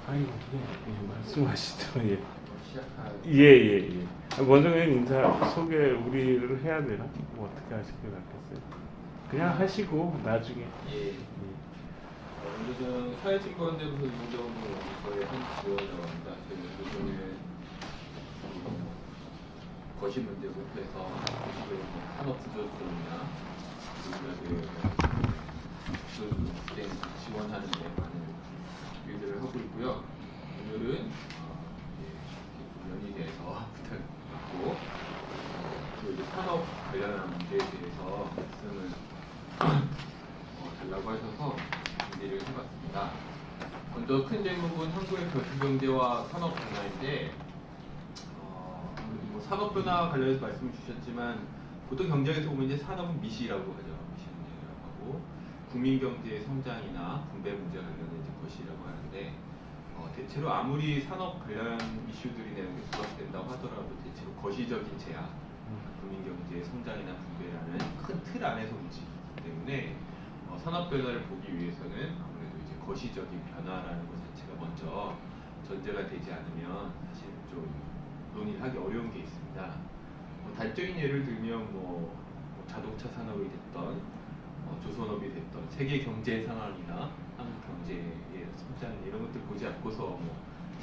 아이고, 예, 말씀하시죠. 예. 시작할 예. 먼저 그냥 인사, 소개 우리를 해야 되나? 뭐 어떻게 하실 게 낫겠어요? 그냥 하시고, 나중에. 예. 예. 오늘은 사회증권대부서 이정도 연구소의 한 지원자입니다. 저희 연구소는 거시 문제부터 해서 산업 구조조정이나 구조조정 지원하는 데 많은 일들을 하고 있고요. 오늘은 연이 대해서 부탁드리고 또 이제 산업 관련한 문제에 대해서 말씀을 달라고 하셔서 준비를 해봤습니다. 먼저 큰 제목은 한국의 거시경제와 산업 변화인데 뭐 산업 변화 관련해서 말씀을 주셨지만 보통 경제에서 보면 이제 산업은 미시라고 하죠. 미시 문제라고 하고 국민 경제의 성장이나 분배 문제 관련된 이제 것이라고 하는데 대체로 아무리 산업 관련 이슈들이 내는 게 부각된다고 하더라도 대체로 거시적인 제약, 국민 경제의 성장이나 분배라는 큰 틀 안에서 움직이기 때문에 산업 변화를 보기 위해서는 아무래도 이제 거시적인 변화라는 것 자체가 먼저 전제가 되지 않으면 사실 좀 논의를 하기 어려운 게 있습니다. 단적인 예를 들면 자동차 산업이 됐던 조선업이 됐던 세계 경제 상황이나 한국 경제의 성장 이런 것들 보지 않고서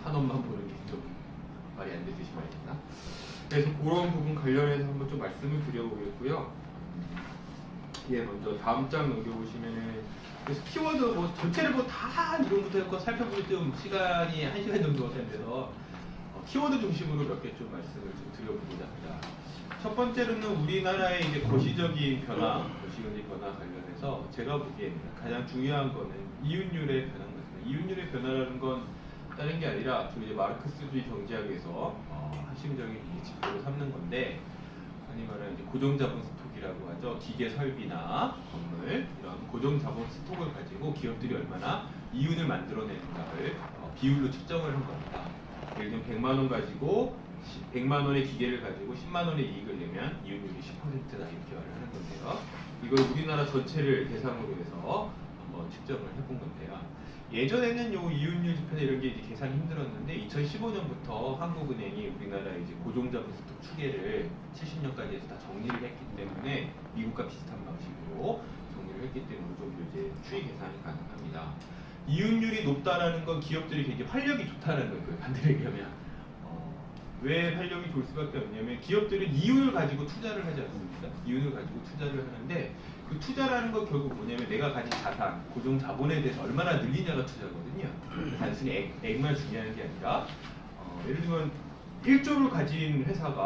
산업만 보는 게 좀 말이 안 되듯이 말입니다. 그래서 그런 부분 관련해서 한번 좀 말씀을 드려보겠고요. 예, 먼저 다음 장 넘겨보시면은 그래서 키워드 전체를 다 이론부터 해서 살펴보기 좀 시간이 1시간 정도가 된대서 키워드 중심으로 몇 개 좀 말씀을 좀 드려보고자 합니다. 첫 번째로는 우리나라의 이제 거시적인 변화, 거시적인 변화 관련해서 제가 보기에는 가장 중요한 거는 이윤율의 변화인 것 같습니다. 이윤율의 변화라는 건 다른 게 아니라 저 이제 마르크스주의 경제학에서 핵심적인 지표로 삼는 건데, 흔히 말하는 이제 고정자본 스톡이라고 하죠. 기계 설비나 건물 이런 고정자본 스톡을 가지고 기업들이 얼마나 이윤을 만들어내는가를 비율로 측정을 한 겁니다. 예를 들면 100만 원 가지고 100만 원의 기계를 가지고 10만 원의 이익을 내면 이윤율이 10%다 이렇게 말을 하는 건데요. 이걸 우리나라 전체를 대상으로 해서 한번 측정을 해본 건데요. 예전에는 요 이윤율 지표나 이런 게 이제 계산이 힘들었는데 2015년부터 한국은행이 우리나라의 이제 고정자본 스톡 추계를 70년까지 해서 다 정리를 했기 때문에 미국과 비슷한 방식으로 정리를 했기 때문에 어느 정도 이제 추이 계산이 가능합니다. 이윤율이 높다라는 건 기업들이 굉장히 활력이 좋다는 거예요. 반대로 얘기하면 왜 활력이 좋을 수밖에 없냐면 기업들은 이윤을 가지고 투자를 하지 않습니까? 이윤을 가지고 투자를 하는데 그 투자라는 건 결국 뭐냐면 내가 가진 자산, 고정 자본에 대해서 얼마나 늘리냐가 투자거든요. 단순히 액만 중요한 게 아니라 예를 들면 1조를 가진 회사가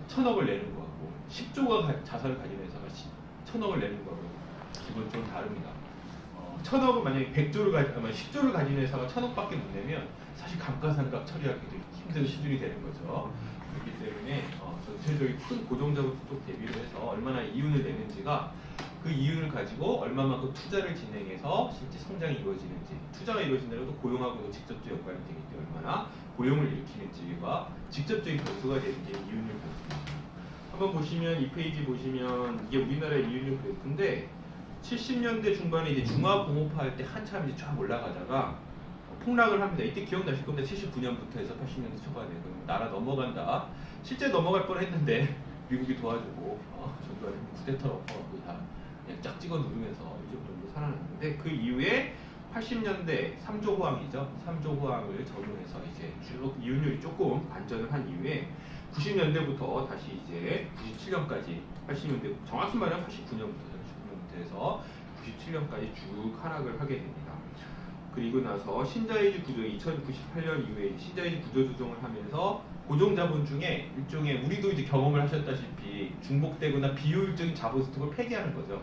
1000억을 내는 거하고 10조가 자산을 가진 회사가 1000억을 내는 거하고 기본적으로 다릅니다. 1000억을 만약에 10조를 가진 회사가 1000억밖에 못 내면 사실 감가상각 처리하기도 힘든 수준이 되는 거죠. 그렇기 때문에 전체적인 큰 고정자본 스톡 대비를 해서 얼마나 이윤을 내는지가 그 이윤을 가지고 얼마만큼 투자를 진행해서 실제 성장이 이루어지는지, 투자가 이루어진다고 고용하고도 직접적 역할이 되기 때문에 얼마나 고용을 일으키는지가 직접적인 변수가 되는 게 이윤율 변수입니다. 한번 보시면 이 페이지 보시면 이게 우리나라의 이윤율 그래프인데 70년대 중반에 이제 중화공업화 할 때 한참 이제 쫙 올라가다가 폭락을 합니다. 이때 기억나실 겁니다. 79년부터 해서 80년대 초반에 나라 넘어간다. 실제 넘어갈 뻔했는데 미국이 도와주고 전두환이 쿠데타로 엎어갖고 다 그냥 짝 찍어 누르면서 이 정도 살아났는데 그 이후에 80년대 3조 호황이죠. 3조 호황을 적용해서 이제 쭉 이윤율이 조금 반전을 한 이후에 90년대부터 다시 이제 97년까지 80년대 정확히 말하면 89년부터 해서 97년까지 쭉 하락을 하게 됩니다. 그리고 나서 신자유주의 구조 2098년 이후에 신자유주의 구조 조정을 하면서 고정자본 중에 일종의 우리도 이제 경험을 하셨다시피 중복되거나 비효율적인 자본 스톡을 폐기하는 거죠.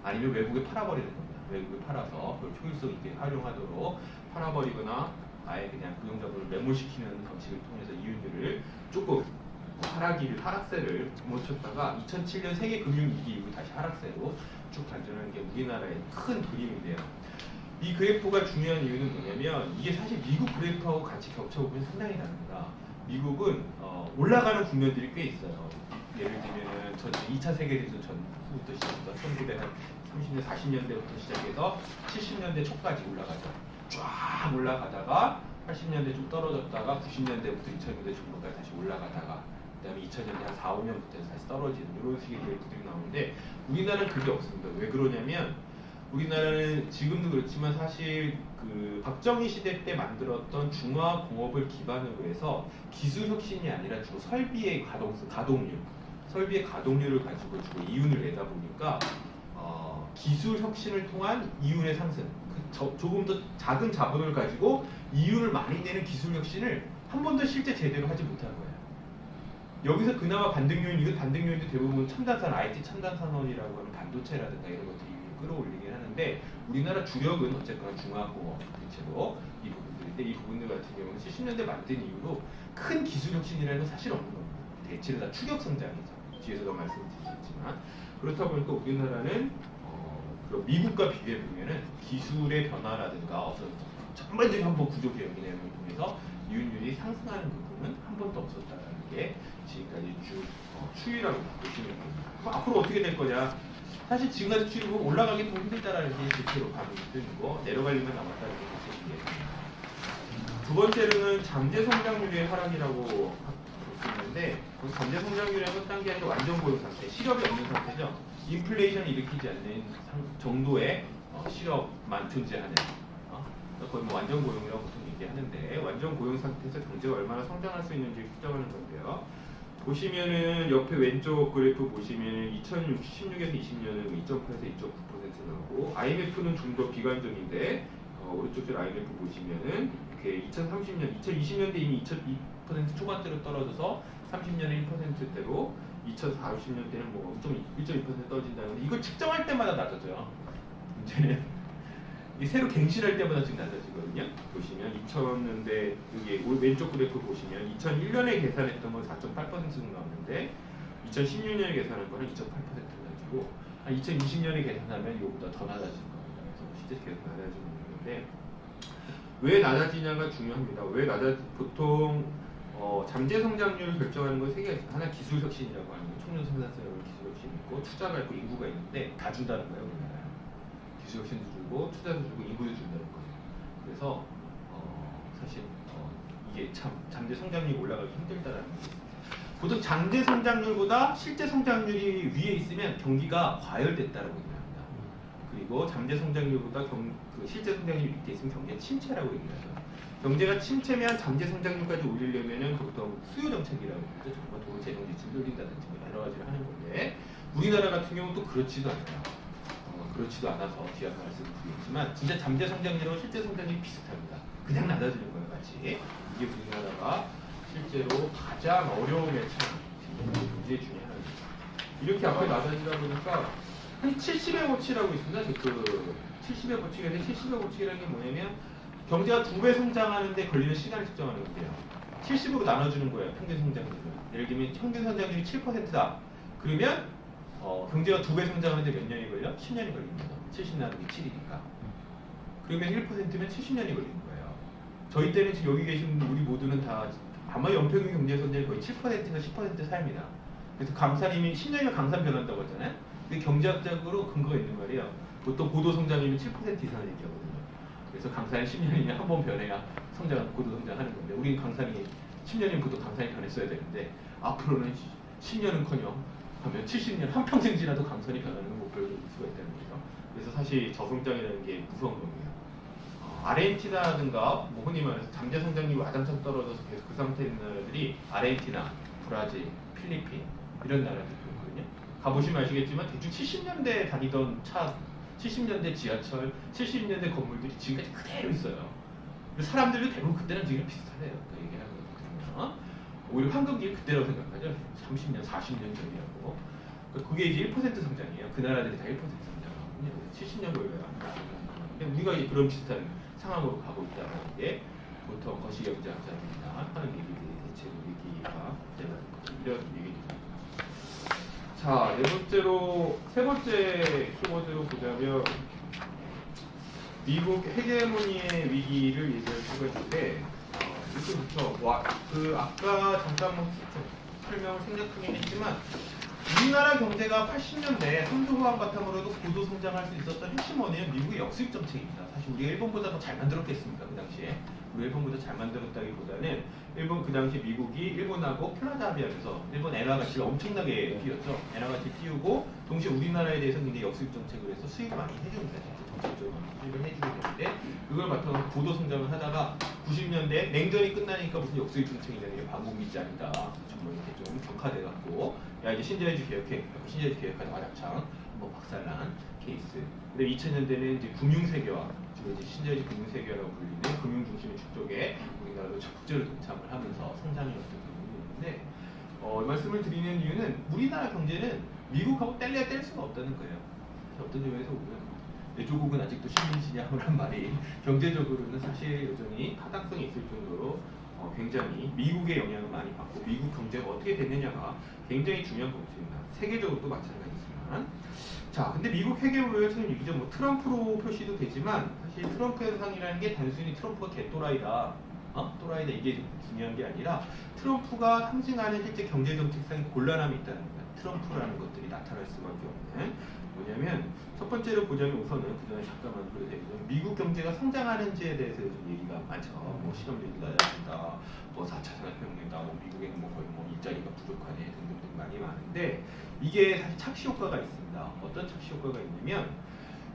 아니면 외국에 팔아버리는 겁니다. 외국에 팔아서 그걸 효율성 있게 활용하도록 팔아버리거나 아예 그냥 고정자본을 매몰시키는 방식을 통해서 이윤율을 조금 하락세를 멈췄다가 2007년 세계 금융위기 이후 다시 하락세로 쭉 반전하는 게 우리나라의 큰 그림인데요. 이 그래프가 중요한 이유는 뭐냐면 이게 사실 미국 그래프하고 같이 겹쳐보면 상당히 다릅니다. 미국은 올라가는 국면들이 꽤 있어요. 예를 들면 2차 세계대전 전부터 시작해서 1930년, 40년대부터 시작해서 70년대 초까지 올라가죠. 쫙 올라가다가 80년대 좀 떨어졌다가 90년대부터 2000년대 중반까지 다시 올라가다가 그다음에 2000년대 한 4, 5년부터 다시 떨어지는 이런 식의 그래프들이 나오는데 우리나라는 그게 없습니다. 왜 그러냐면 우리나라는 지금도 그렇지만 사실 그 박정희 시대 때 만들었던 중화공업을 기반으로 해서 기술 혁신이 아니라 주로 설비의 가동률, 설비의 가동률을 가지고 주로 이윤을 내다 보니까 기술 혁신을 통한 이윤의 상승, 조금 더 작은 자본을 가지고 이윤을 많이 내는 기술 혁신을 한 번도 실제 제대로 하지 못한 거예요. 여기서 그나마 반등 요인, 이거 반등 요인도 대부분 첨단산, IT 첨단산업이라고 하는 반도체라든가 이런 것들이 끌어올리긴 하는데 우리나라 주력은 어쨌거나 중화공업 대체로 이 부분들인데 이 부분들 같은 경우는 70년대 만든 이후로 큰 기술 혁신이라는 건 사실 없는 겁니다. 대체로 다 추격 성장이죠. 뒤에서도 말씀드리겠지만 그렇다 보니까 우리나라는 미국과 비교해 보면은 기술의 변화라든가 어떤 전반적인 한번 구조 개혁이나 이런 걸 통해서 이윤율이 상승하는 부분은 한 번도 없었다는 게 지금까지 쭉 추이라고 보시면 됩니다. 그럼 앞으로 어떻게 될 거냐? 사실 지금까지 추이를 보면 올라가기 좀 힘들다라는 게 실제로 감이 드는 거, 내려갈 일만 남았다는 게 사실이에요. 두 번째로는 잠재 성장률의 하락이라고 볼 수 있는데, 잠재 성장률이라는 건 딴 게 아니라 완전 고용 상태, 실업이 없는 상태죠. 인플레이션을 일으키지 않는 정도의 실업만 존재하는 거의 뭐 완전 고용이라고 보통 얘기하는데 완전 고용 상태에서 경제가 얼마나 성장할 수 있는지 측정하는 건데요. 보시면은 옆에 왼쪽 그래프 보시면은 2016에서 20년은 2.8에서 2.9% 나오고 IMF는 좀 더 비관적인데 오른쪽 줄 IMF 보시면은 이렇게 2030년, 2020년대 이미 2% 초반대로 떨어져서 30년에 1%대로 2040년대는 뭐 1.2% 떨어진다는 건데 이걸 측정할 때마다 낮아져요. 문제는 이 새로 갱신할 때마다 지금 낮아지거든요. 보시면 2000년대 여기 왼쪽 그래프 보시면 2001년에 계산했던 건 4.8% 정도 나왔는데 2016년에 계산한 거는 2.8% 가지고 한 2020년에 계산하면 이거보다 더 낮아질 겁니다. 그래서 실제 계속 낮아지는 건데 왜 낮아지냐가 중요합니다. 보통 잠재 성장률을 결정하는 건 세 개가 있어요. 하나 기술 혁신이라고 하는 거, 청년 생산성의 기술 혁신이 있고 투자가 있고 인구가 있는데 다 준다는 거예요. 우리나라요. 기술 혁신도 주고 투자도 주고 인구도 준다는 거예요. 그래서 사실 이게 참 잠재 성장률이 올라가기 힘들다라는 거예요. 보통 잠재 성장률보다 실제 성장률이 위에 있으면 경기가 과열됐다라고 얘기합니다. 그리고 잠재 성장률보다 실제 성장률이 밑에 있으면 경기가 침체라고 얘기하죠. 경제가 침체면 잠재 성장률까지 올리려면은 보통 수요 정책이라고 하죠. 정말 도로 재정 지출 돌린다든지 여러 가지를 하는 건데 우리나라 같은 경우는 또 그렇지도 않아요. 그렇지도 않아서 뒤에 말씀드리겠지만 진짜 잠재 성장률하고 실제 성장률이 비슷합니다. 그냥 낮아지는 거예요, 같이. 이게 우리나라가 실제로 가장 어려움에 처한 문제 중에 하나입니다. 이렇게 앞에 낮아지다 보니까 한 70의 법칙이라고 있습니다. 70의 법칙인데 70의 법칙이라는 게 뭐냐면 경제가 2배 성장하는데 걸리는 시간을 측정하는 건데요. 70으로 나눠주는 거예요. 평균 성장률을. 예를 들면 평균 성장률이 7%다. 그러면 경제가 2배 성장하는데 몇 년이 걸려? 10년이 걸립니다. 70 나누기 7이니까. 그러면 1%면 70년이 걸리는 거예요. 저희 때는 지금 여기 계신 우리 모두는 다 아마 연평균 경제 성장이 거의 7%에서 10% 사이입니다. 그래서 강산이면 10년이면 강산 변한다고 했잖아요. 근데 경제학적으로 근거가 있는 말이에요. 보통 고도 성장이면 7% 이상을 얘기하거든요. 그래서 강산이 10년이면 한 번 변해야 고도 성장하는 건데 우리는 강산이 10년이면 보통 강산이 변했어야 되는데 앞으로는 10년은커녕 하면 70년 한평생 지나도 강산이 변하는 못 볼 수가 있다는 거죠. 그래서 사실 저성장이라는 게 무서운 겁니다. 아르헨티나라든가 뭐 흔히 말해서 잠재 성장률이 와장창 떨어져서 계속 그 상태에 있는 나라들이 아르헨티나, 브라질, 필리핀 이런 나라들이 있거든요. 가보시면 아시겠지만 대충 70년대에 다니던 차, 70년대 지하철, 70년대 건물들이 지금까지 그대로 있어요. 사람들도 대부분 그때랑 지금 비슷하대요. 그 얘기하는 거거든요. 오히려 황금기를 그때라고 생각하죠. 30년, 40년 전이라고. 그게 이제 1% 성장이에요. 그 나라들이 다 1% 성장하거든요. 70년 걸려요. 근데 우리가 이제 그런 비슷한 상황으로 가고 있다는 게 보통 거시경제학자들이나 하는 얘기들이 대체로 얘기가 되는 이런 얘기입니다. 자, 세 번째 키워드로 보자면 미국 헤게모니의 위기를 얘기할 수가 있는데 이렇게 그쵸. 아까 잠깐 설명을 생략하긴 했지만 우리나라 경제가 80년대 선조후환 바탕으로도 고도 성장할 수 있었던 핵심 원인은 미국의 역수입 정책입니다. 사실 우리가 일본보다 더 잘 만들었겠습니까? 그 당시에. 우리 일본보다 잘 만들었다기보다는 일본 그 당시 미국이 일본하고 플라자 합의하면서 일본 엔화 가치가 엄청나게 뛰었죠. 엔화 가치 띄우고 동시에 우리나라에 대해서 굉장히 역수입 정책을 해서 수입을 많이 해줍니다. 정책적으로 수입을 해주게 되는데 그걸 바탕으로 고도 성장을 하다가 90년대 냉전이 끝나니까 무슨 역수입 정책이냐는 반공 밑장이다. 정말 이렇게 좀 격화돼갖고 야 이제 신자유주의 개혁해, 신자유주의 개혁하다 와장창 뭐 박살난 케이스. 근데 2000년대는 이제 금융세계화, 주로 이제 신자유주의 금융세계화라고 불리는 금융 중심의 축적에 우리나라도 적극적으로 동참을 하면서 성장을 했던 부분이 있는데 이 말씀을 드리는 이유는 우리나라 경제는 미국하고 뗄래야 뗄 수가 없다는 거예요. 어떤 점에서 보면 내조국은 아직도 식민지냐라는 말이 경제적으로는 사실 여전히 타당성이 있을 정도로 굉장히 미국의 영향을 많이 받고 미국 경제가 어떻게 됐느냐가 굉장히 중요한 부분입니다. 세계적으로도 마찬가지지만 자, 근데 미국 회계부에서는 이제 뭐 트럼프로 표시도 되지만 사실 트럼프 현상이라는 게 단순히 트럼프가 개또라이다, 또라이다 이게 중요한 게 아니라 트럼프가 상징하는 실제 경제 정책상 곤란함이 있다는 거예요. 트럼프라는 것들이 나타날 수밖에 없는. 뭐냐면 첫 번째로 보자면 우선은 그전에 잠깐만 보여드리면 미국 경제가 성장하는지에 대해서 좀 얘기가 많죠. 뭐 실업률이 낮아진다, 뭐 4차 산업혁명이다, 뭐 미국에는 뭐 거의 뭐 일자리가 부족하네 등등등 많이 많은데 이게 사실 착시 효과가 있습니다. 어떤 착시 효과가 있냐면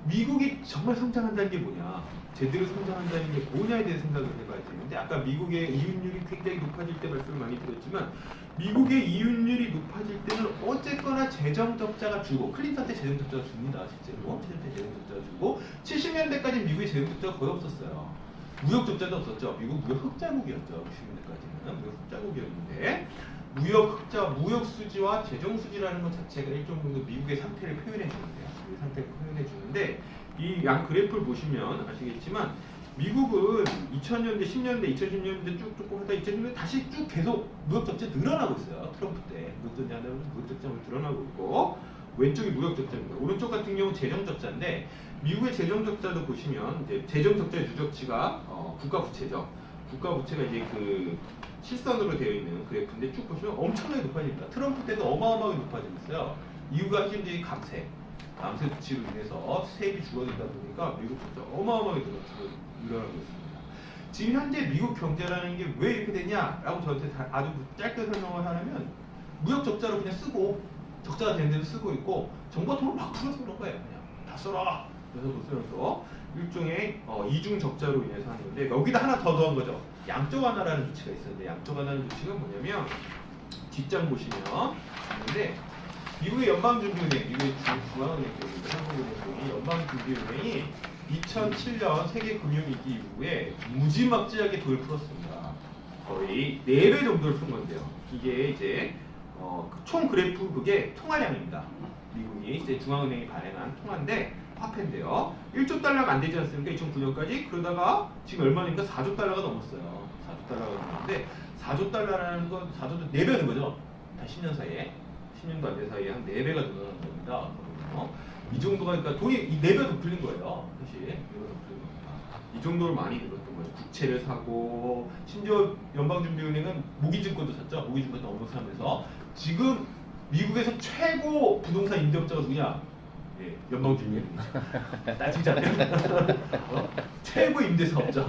미국이 정말 성장한다는 게 뭐냐, 제대로 성장한다는 게 뭐냐에 대해 생각을 해봐야 되는데 아까 미국의 이윤율이 굉장히 높아질 때 말씀을 많이 드렸지만 미국의 이윤율이 높아질 때는 어쨌거나 재정 적자가 줄고 클린턴 때 재정 적자가 줍니다. 실제로 클린턴 때 재정 적자가 줄고 70년대까지 미국의 재정 적자가 거의 없었어요. 무역 적자도 없었죠. 미국 무역 흑자국이었죠. 90년대까지는 무역 흑자국이었는데 무역 흑자, 무역 수지와 재정 수지라는 것 자체가 일정 정도 미국의 상태를 표현해 주는데요. 미국의 상태를 표현해 주는데 이 양 그래프를 보시면 아시겠지만 미국은 2000년대, 10년대, 2010년대 쭉쭉 하다 2010년대 다시 쭉 계속 무역 적자 늘어나고 있어요. 트럼프 때 무역 적자 하면 무역 적자가 늘어나고 있고 왼쪽이 무역 적자입니다. 오른쪽 같은 경우 재정 적자인데 미국의 재정 적자도 보시면 이제 재정 적자의 누적치가 국가 부채죠. 국가 부채가 이제 그 실선으로 되어 있는 그래프인데 쭉 보시면 엄청나게 높아집니다. 트럼프 때도 어마어마하게 높아지고 있어요. 이유가 현재 감세 조치로 인해서 세입이 줄어들다 보니까 미국 경제 어마어마하게 늘어나고 있습니다. 지금 현재 미국 경제라는 게 왜 이렇게 되냐라고 저한테 아주 짧게 설명을 하려면 무역 적자로 그냥 쓰고 적자가 되는데도 쓰고 있고 정부가 돈을 막 풀어서 그런 거예요. 그냥 다 써라. 그래서 못 쓰면서 일종의 이중 적자로 인해서 하는 건데 여기다 하나 더 더한 거죠. 양적 완화라는 조치가 있었는데 양적 완화라는 조치가 뭐냐면 뒷장 보시면 있는데 미국의 연방준비은행, 미국의 중앙은행 쪽인데 한국은행이 연방준비은행이 2007년 세계 금융위기 이후에 무지막지하게 돈을 풀었습니다. 거의 4배 정도를 푼 건데요. 이게 이제 총 그래프 그게 통화량입니다. 미국이 이제 중앙은행이 발행한 통화인데 화폐인데요. 1조 달러가 안 되지 않습니까? 2009년까지 그러다가 지금 얼마니까 4조 달러가 넘었어요. 4조 달러가 넘었는데 4조 달러라는 건 4조도 4배는 거죠. 단 10년 사이에. 10년도 안 된 사이에 한 4배가 늘어난 겁니다. 이 정도가 그러니까 돈이 이 4배가 더 풀린 거예요. 사실 4배가 더 풀린 겁니다. 이 정도로 많이 늘었던 거예요. 국채를 사고 심지어 연방준비은행은 모기증권도 샀죠. 모기증권도 엄청 사면서 지금 미국에서 최고 부동산 임대업자가 누구냐? 예, 연방준비은행이죠. 따지자면 최고 임대사업자,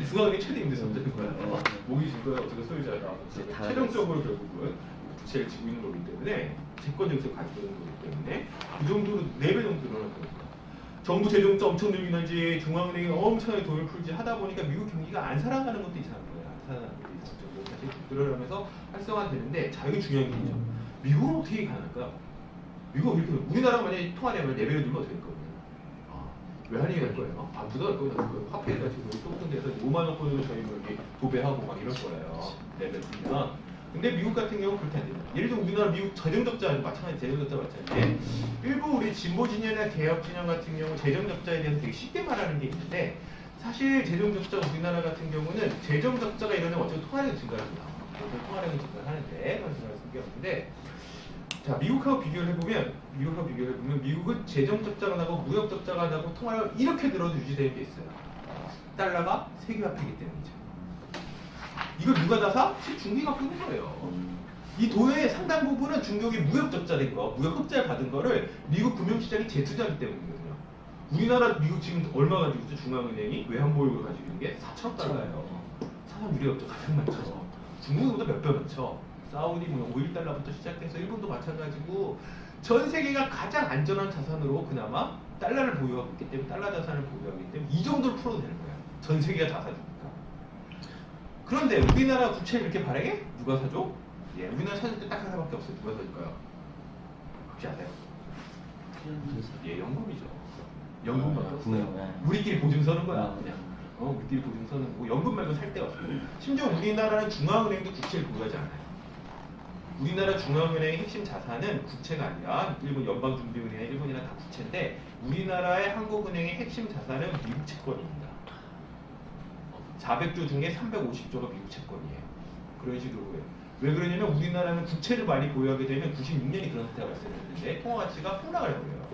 중앙은행 최대 임대사업자인 거예요. 모기증권의 어떻게 소유자다. 최종적으로 결국은 부채를 지고 있는 거기 때문에 채권 증세를 가지고 있는 거기 때문에 그 정도로 4배 정도 늘어날 겁니다. 정부 재정자 엄청 늘긴 하지 중앙은행이 엄청나게 돈을 풀지 하다 보니까 미국 경기가 안 살아가는 것도 이상한 거예요. 안 살아가는 것도 이상한 정도 다시 늘어나면서 활성화되는데 자 여기 중요한 게 있죠. 미국은 어떻게 가능할까요? 미국은 이렇게 우리나라가 만약에 통화되면 4배를 늘면 어떻게 될 거예요? 왜 하는 얘기 할 거예요? 누가 할 거예요? 화폐에다 지금 똥똥대서 5만 원권으로 저희 뭐 이렇게 도배하고 막 이럴 거예요. 4배 늘면. 근데 미국 같은 경우는 그렇게 안 됩니다. 예를 들어 우리나라 미국 재정적자 마찬가지 재정적자 마찬가지인데 일부 우리 진보 진영이나 개혁 진영 같은 경우 재정적자에 대해서 되게 쉽게 말하는 게 있는데 사실 재정적자 우리나라 같은 경우는 재정적자가 이러면 어차피 통화량이 증가합니다. 통화량이 증가하는데 그런 말씀이 없는데 자 미국하고 비교를 해보면 미국은 재정적자가 나고 무역적자가 나고 통화량이 이렇게 늘어도 유지되는 게 있어요. 달러가 세계화폐이기 때문이죠. 이걸 누가 다 사? 중기가 푸는 거예요. 이 돈의 상당 부분은 중국이 무역 적자된 거, 무역 흑자를 받은 거를 미국 금융시장이 재투자하기 때문이거든요. 우리나라 미국 지금 얼마 가지고 있죠? 중앙은행이 외환보유고를 가지고 있는 게 4천 달러예요. 사상 유례없죠. 가장 많죠. 중국보다 몇 배 많죠. 사우디 뭐 5.1달러부터 시작해서 일본도 마찬가지고 전 세계가 가장 안전한 자산으로 그나마 달러를 보유하고 있기 때문에 달러 자산을 보유하기 때문에 이 정도를 풀어도 되는 거예요. 전 세계가 다 사주니까. 그런데 우리나라 국채를 이렇게 발행해? 누가 사줘? 예, 우리나라 사줄 때 딱 하나밖에 없어요. 누가 사줄까요? 혹시 아세요? 예, 연금이죠. 연금밖에 없어요. 우리끼리 보증 서는 거야, 그냥. 우리끼리 보증 서는 거고 연금 말고 살 데가 없어요. 심지어 우리나라는 중앙은행도 국채를 보유하지 않아요. 우리나라 중앙은행의 핵심 자산은 국채가 아니라 일본 연방준비은행, 일본이랑 다 국채인데 우리나라의 한국은행의 핵심 자산은 미국 채권입니다. 400조 중에 350조가 미국 채권이에요. 그런 식으로 해요. 왜 그러냐면 우리나라는 국채를 많이 보유하게 되면 96년이 그런 사태가 발생했는데 통화 가치가 폭락을 해버려요.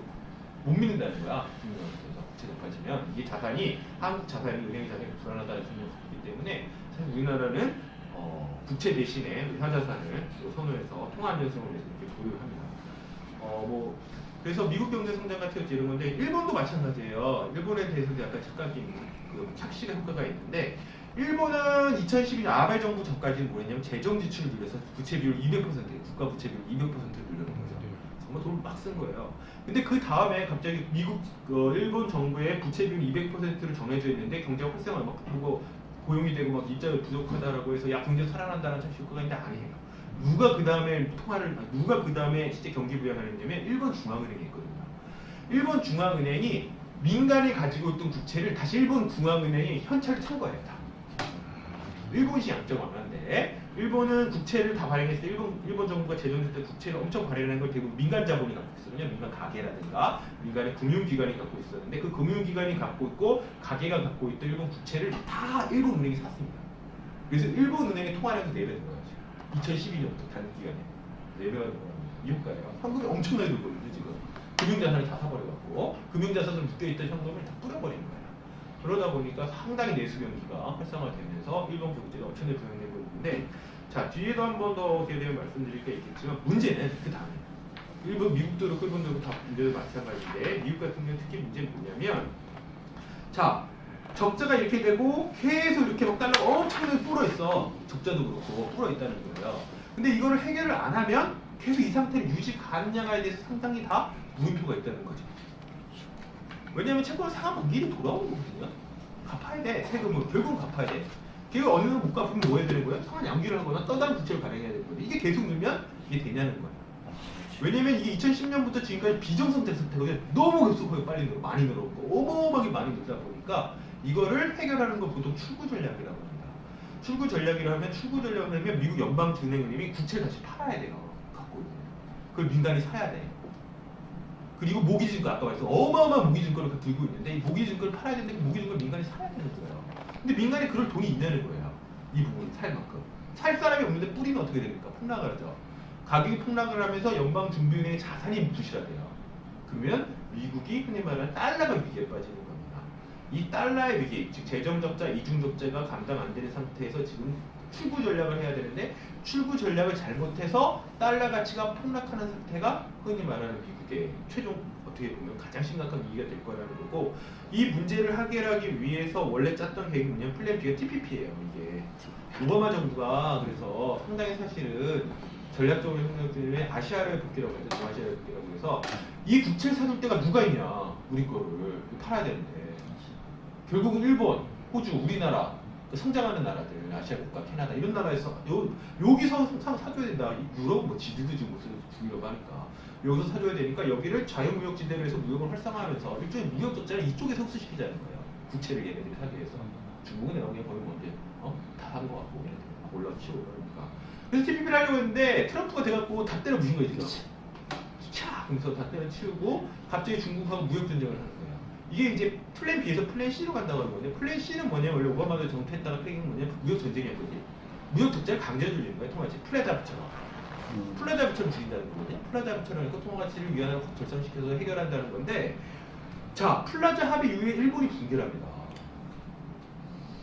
못 믿는다는 거야. 그래서 국채 높아지면 이게 자산이 한국 자산이 은행 자산이 불안하다는 측면이 있기 때문에 사실 우리나라는 국채 대신에 의사자산을 선호해서 통화 안전성을 위해서 이렇게 보유합니다. 그래서 미국 경제 성장 같은 이런 건데 일본도 마찬가지예요. 일본에 대해서도 약간 착각인 착시가 효과가 있는데 일본은 2012년 아베 정부 전까지는 뭐였냐면 재정 지출을 늘려서 부채 비율 200%, 국가 부채 비율 200%를 늘려놓은 거죠. 정말 돈을 막 쓴 거예요. 근데 그 다음에 갑자기 일본 정부의 부채 비율 200%를 정해져 있는데 경제가 활성화 막 그리고 고용이 되고 막 입자가 부족하다라고 해서 야 경제 살아난다는 착시 효과가 있는데 아니에요. 누가 그 다음에 실제 경기 부양을 했냐면 일본 중앙은행이 있거든요. 일본 중앙은행이 민간이 가지고 있던 국채를 다시 일본 중앙은행이 현찰을 찬 거예요. 다. 일본시 양적 완화인데 일본은 국채를 다 발행했을 때 일본 정부가 재정할 때 국채를 엄청 발행하는 걸 대부분 민간 자본이 갖고 있었거든요. 민간 가게라든가 민간의 금융기관이 갖고 있었는데 그 금융기관이 갖고 있고 가게가 갖고 있던 일본 국채를 다 일본 은행이 샀습니다. 그래서 일본 은행의 통화량이 4배 된 거예요. 2012년부터 단기간에 4배가 이 효과예요. 현금이 엄청나게 늘거든요. 지금 금융자산을 다 사버려갖고 금융자산을 묶여있던 현금을 다 뿌려버린 거예요. 그러다 보니까 상당히 내수 경기가 활성화되면서 일본 경제가 엄청나게 부양되고 있는데 자 뒤에도 한 번 더 어떻게 되면 말씀드릴 게 있겠지만 문제는 그 다음에 일본 미국도 그렇고 일본도 그렇고 다 문제도 마찬가지인데 미국 같은 경우는 특히 문제는 뭐냐면 자 적자가 이렇게 되고 계속 이렇게 막 달러가 엄청나게 불어있어. 적자도 그렇고 불어있다는 거예요. 근데 이거를 해결을 안 하면 계속 이 상태를 유지 가능냐에 대해서 상당히 다 물음표가 있다는 거죠. 왜냐면 채권을 상환 일이 돌아오는 거거든요. 갚아야 돼. 세금은 결국은 갚아야 돼. 걔가 어느 정도 못 갚으면 뭐 해야 되는 거예요? 상환 양기를 하거나 또 다른 부채를 발행해야 되는 거예요. 이게 계속 늘면 이게 되냐는 거예요. 왜냐면 이게 2010년부터 지금까지 비정상 대책이 너무 급속하게 빨리 늘어 많이 늘었고 어마어마하게 많이 늘다 보니까 이거를 해결하는 건 보통 출구 전략이라고 합니다. 출구 전략이라 하면 출구 전략을 하면 미국 연방준비은행이 국채를 다시 팔아야 돼요. 갖고 있는. 그걸 민간이 사야 돼. 그리고 모기증권 아까 말했어 어마어마한 모기증권을 들고 있는데 이 모기증권을 팔아야 되는데 그 모기증권을 민간이 사야 되는 거예요. 근데 민간이 그럴 돈이 있냐는 거예요. 이 부분을 살 만큼. 살 사람이 없는데 뿌리면 어떻게 됩니까? 폭락을 하죠. 가격이 폭락을 하면서 연방준비은행의 자산이 부실화돼요. 그러면 미국이 흔히 말하는 달러가 위기에 빠지는 겁니다. 이 달러의 위기, 즉 재정적자, 이중적자가 감당 안 되는 상태에서 지금 출구 전략을 해야 되는데 출구 전략을 잘못해서 달러 가치가 폭락하는 상태가 흔히 말하는 미국의 최종 어떻게 보면 가장 심각한 위기가 될 거라는 거고 이 문제를 해결하기 위해서 원래 짰던 계획이 뭐냐면 플랜 B가 TPP예요. 이게 오바마 정부가 그래서 상당히 사실은 전략적으로 생각 때문에 아시아를 복귀라고 하죠. 동아시아를 복귀라고 해서 이 국채를 사줄 때가 누가 있냐 우리 거를 팔아야 되는데 결국은 일본, 호주, 우리나라 성장하는 나라들, 아시아 국가, 캐나다 이런 나라에서 여기서 사줘야 된다. 유럽 뭐 지들도 지금 무슨 중요하고 하니까 여기서 사줘야 되니까 여기를 자유무역지대로 해서 무역을 활성화하면서 일종의 무역 적자를 이쪽에서 흡수시키자는 거예요. 국채를 얘네들이 사기 위해서. 중국은 내가 그냥 거의 뭔데 다 하는 것 같고 올라치고 그러니까. 그래서 TPP를 하려고 했는데 트럼프가 돼갖고 다 때려 부신 거예요 지금. 차! 그래서 다 때려 치우고 갑자기 중국하고 무역 전쟁을 하는 거예요. 이게 이제 플랜 B에서 플랜 C로 간다고 하는 건데 플랜 C는 뭐냐면 원래 오바마가 정패했다가 뺀게 뭐냐면 무역 전쟁이었거든요. 무역 적자를 강제로 줄이는 거예요. 통화가치 플레잡처럼. 플레잡처럼 줄인다는 거거든요. 플레잡처럼 해서 통화가치를 위안화로 절상시켜서 해결한다는 건데 자 플라자 합의 이후에 일본이 붕괴를 합니다.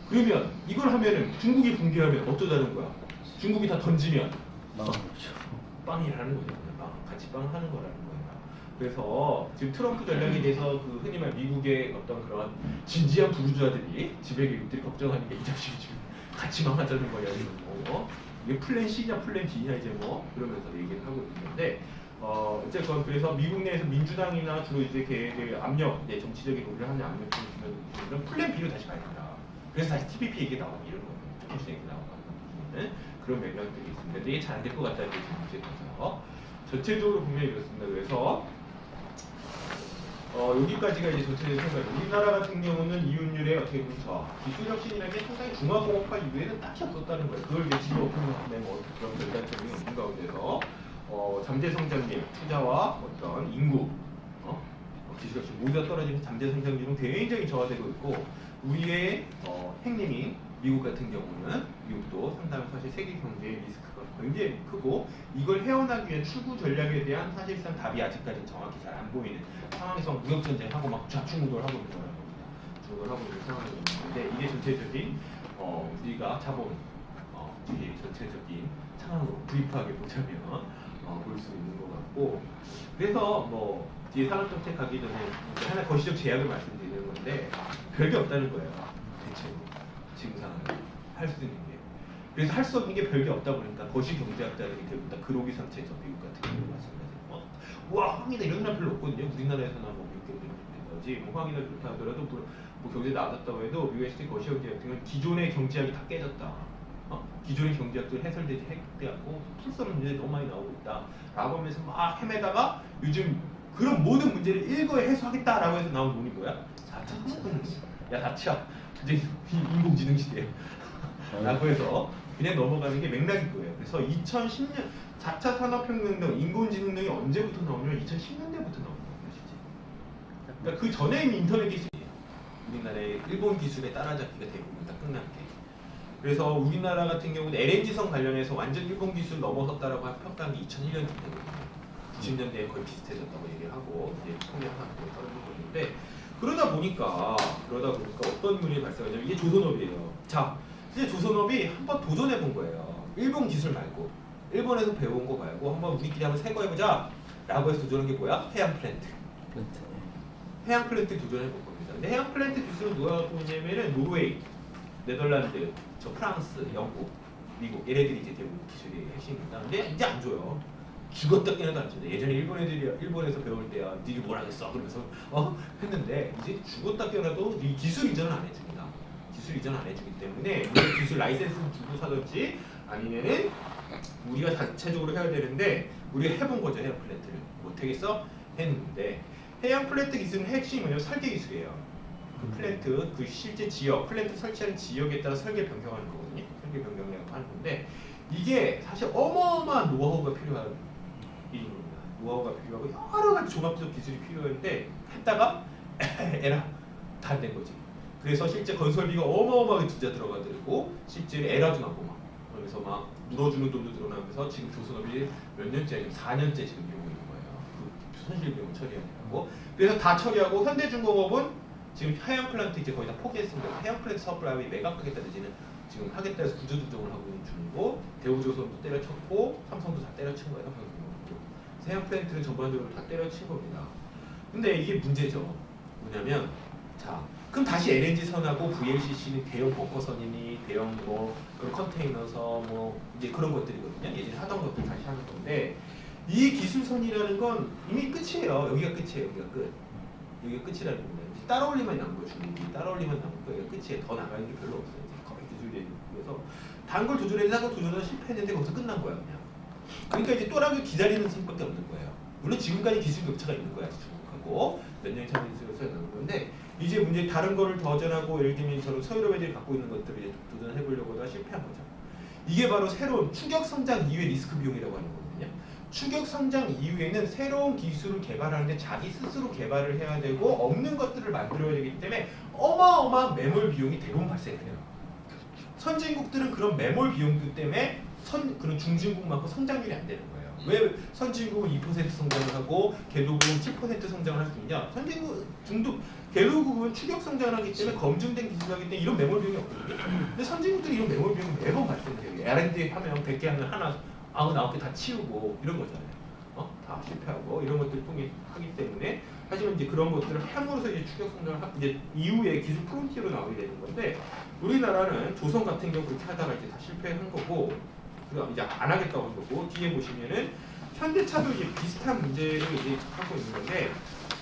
그러면 이걸 하면은 중국이 붕괴하면 어쩌자는 거야. 중국이 다 던지면 망한 거죠. 빵이라는 거죠. 그냥 같이 빵 하는 거라는 거예요. 그래서 지금 트럼프 전략에 대해서 그 흔히 말 미국의 어떤 그런 진지한 부르주아들이 지배 계급들이 걱정하는 게 이 자식이 지금 같이 망하자는 거야 이런 거. 이게 플랜 C냐 플랜 D냐 이제 뭐 그러면서 얘기를 하고 있는데 어쨌건 그래서 미국 내에서 민주당이나 주로 이제 걔 압력, 정치적인 우려를 하는 압력 중에 플랜 B로 다시 가야 된다. 그래서 다시 TPP 얘기 나오고 이런 거예요. TPP 얘기 나오고 그런 맥락들이 있습니다. 근데 이게 잘 안 될 것 같다는 게 문제라서 전체적으로 보면 이렇습니다. 그래서 여기까지가 이제 전체적인 생각이에요. 우리나라 같은 경우는 이윤율에 어떻게 보면 기술 혁신이라는 게 상당히 중화공업화 이후에는 딱히 없었다는 거예요. 그걸 이제 지금 오픈하는 뭐 그런 결단적인 없는 가운데서 잠재 성장률, 투자와 어떤 인구, 기술 혁신 모두가 떨어지면서 잠재 성장률은 굉장히 저하되고 있고 우리의 핵심인 미국 같은 경우는 미국도 상당히 사실 세계 경제의 리스크가 굉장히 크고 이걸 헤어나기 위한 출구 전략에 대한 사실상 답이 아직까지 정확히 잘 안 보이는 상황에서 무역 전쟁하고 막 좌충우돌하고 있는 거라고 합니다. 중우돌하고 있는 상황이 있는데 이게 전체적인 우리가 자본 뒤에 전체적인 상황으로 브리프하게 보자면 볼 수 있는 것 같고 그래서 뭐 뒤에 산업정책 가기 전에 하나 거시적 제약을 말씀드리는 건데 별게 없다는 거예요. 대체로 지금 상황에 할 수 있는 게 그래서 할 수 없는 게 별게 없다 보니까 거시경제학자들이 대부분 다 그로기 상태죠. 미국 같은 경우 마찬가지로 와 황이다 이런 나라 별로 없거든요. 우리나라에서나 뭐 미국 경제지 뭐 황이다 그렇다 하더라도 뭐 경제 나아졌다고 해도 미국의 실제 거시경제 같은 경우는 기존의 경제학이 다 깨졌다. 기존의 경제학들 해설되지 해되고 풀 수 없는 문제들이 너무 많이 나오고 있다 라고 하면서 막 헤매다가 요즘 그런 모든 문제를 일거에 해소하겠다라고 해서 나온 논이 뭐야? 4차 산업혁명. 야 4차 이제 인공지능 시대 라고 해서 그냥 넘어가는 게 맥락일 거예요. 그래서 2010년 4차 산업혁명 등 인공지능이 언제부터 나오냐면 2010년대부터 나오는 거예요. 실제. 그러니까 그 전에 이미 인터넷 기술이 우리나라의 일본 기술에 따라잡기가 대부분 다 끝난 게 그래서 우리나라 같은 경우는 LNG선 관련해서 완전 일본 기술 넘어섰다라고 평가한 게 2001년쯤 되거든요. 90년대에 거의 비슷해졌다고 얘기를 하고 이제 통계 하나 떨어지고 있는데 그러다 보니까 어떤 문제가 발생하냐면 이게 조선업이에요. 자, 이제 조선업이 한번 도전해 본 거예요. 일본 기술 말고 일본에서 배운 거 말고 한번 우리끼리 한번 새 거 해보자 라고 해서 도전한 게 뭐야? 해양 플랜트. 해양 플랜트 도전해 볼 겁니다. 근데 해양 플랜트 기술은 누가 갖고 있냐면은 노르웨이, 네덜란드, 프랑스, 영국, 미국 얘네들이 이제 대부분 기술이 핵심입니다. 근데 이제 안 줘요. 죽었다 깨어나도 안 줘요. 예전에 일본에서 배울 때야 니들 뭘 하겠어 그러면서 했는데 이제 죽었다 깨어나도 이 기술 이전은 안 해줍니다. 기술 이전 안 해주기 때문에 우리가 기술 라이센스를 주고 사든지 아니면은 우리가 자체적으로 해야 되는데 우리가 해본 거죠. 해양 플랜트를 못하겠어? 했는데 해양 플랜트 기술은 핵심이 뭐냐면 설계 기술이에요. 그 플랜트, 그 실제 지역, 플랜트 설치하는 지역에 따라 설계 변경하는 거거든요. 설계 변경이라고 하는 건데 이게 사실 어마어마한 노하우가 필요한 일입니다. 노하우가 필요하고 여러 가지 종합적 기술이 필요한데 했다가 에라 다 안 된 거지. 그래서 실제 건설비가 어마어마하게 투자 들어가고 실제 에라도 나고 막 그래서 막 물어주는 돈도 들어나면서 지금 조선업이 몇 년째, 4년째 지금 이러고 있는 거예요. 그 손실 비용 처리하고 그래서 다 처리하고 현대중공업은 지금 해양 플랜트 이제 거의 다 포기했습니다. 해양 플랜트 사업을 매각하겠다 내지는 지금 하겠다 해서 구조조정을 하고 있는 중이고 대우조선도 때려쳤고 삼성도 다 때려친 거예요. 해양 플랜트는 전반적으로 다 때려친 겁니다. 근데 이게 문제죠. 뭐냐면 자 그럼 다시 LNG 선하고 VLCC는 대형 벙커선이니 대형 뭐 그런 컨테이너선 뭐 이제 그런 것들이거든요. 예전에 하던 것들 다시 하는 건데 이 기술선이라는 건 이미 끝이에요. 여기가 끝이에요. 여기가 끝. 여기가 끝이라는 겁니다. 따라올리만 남은 거죠. 따라올리만 남은 거예요. 끝이에요. 더 나가는 게 별로 없어요. 거의 기술이 그래서 다른 걸 도전하려고 도전을 실패했는데 거기서 끝난 거야 그냥. 그러니까 이제 또라고 기다리는 수밖에 없는 거예요. 물론 지금까지 기술 격차가 있는 거야. 중국하고 몇 년이 차이 있어서 있는 건데 이제 문제 다른 거를 도전하고 예를 들면 저런 서유럽 애들이 갖고 있는 것들을 이제 도전해 보려고 하다가 실패한 거죠. 이게 바로 새로운 추격 성장 이후의 리스크 비용이라고 하는 거거든요. 추격 성장 이후에는 새로운 기술을 개발하는데 자기 스스로 개발을 해야 되고 없는 것들을 만들어야 되기 때문에 어마어마한 매몰 비용이 대부분 발생해요. 선진국들은 그런 매몰 비용들 때문에 그런 중진국만큼 성장률이 안 되는 거예요. 왜 선진국은 2% 성장을 하고 개도국은 7% 성장을 할 수 있냐? 선진국 개도국은 추격 성장을 하기 때문에 검증된 기술을 하기 때문에 이런 매몰 비용이 없거든요. 근데 선진국들이 이런 매몰 비용이 매번 발생돼요. R&D 하면 100개 하면 하나 99개 다 치우고 이런 거잖아요. 다 실패하고 이런 것들 통해 하기 때문에 하지만 이제 그런 것들을 함으로써 이제 추격 성장을 이제 이후에 기술 프론티어로 나오게 되는 건데 우리나라는 조선 같은 경우 그렇게 하다가 이제 다 실패한 거고 그다음 이제 안 하겠다고 한 거고 뒤에 보시면은 현대차도 이제 비슷한 문제를 이제 갖고 있는 건데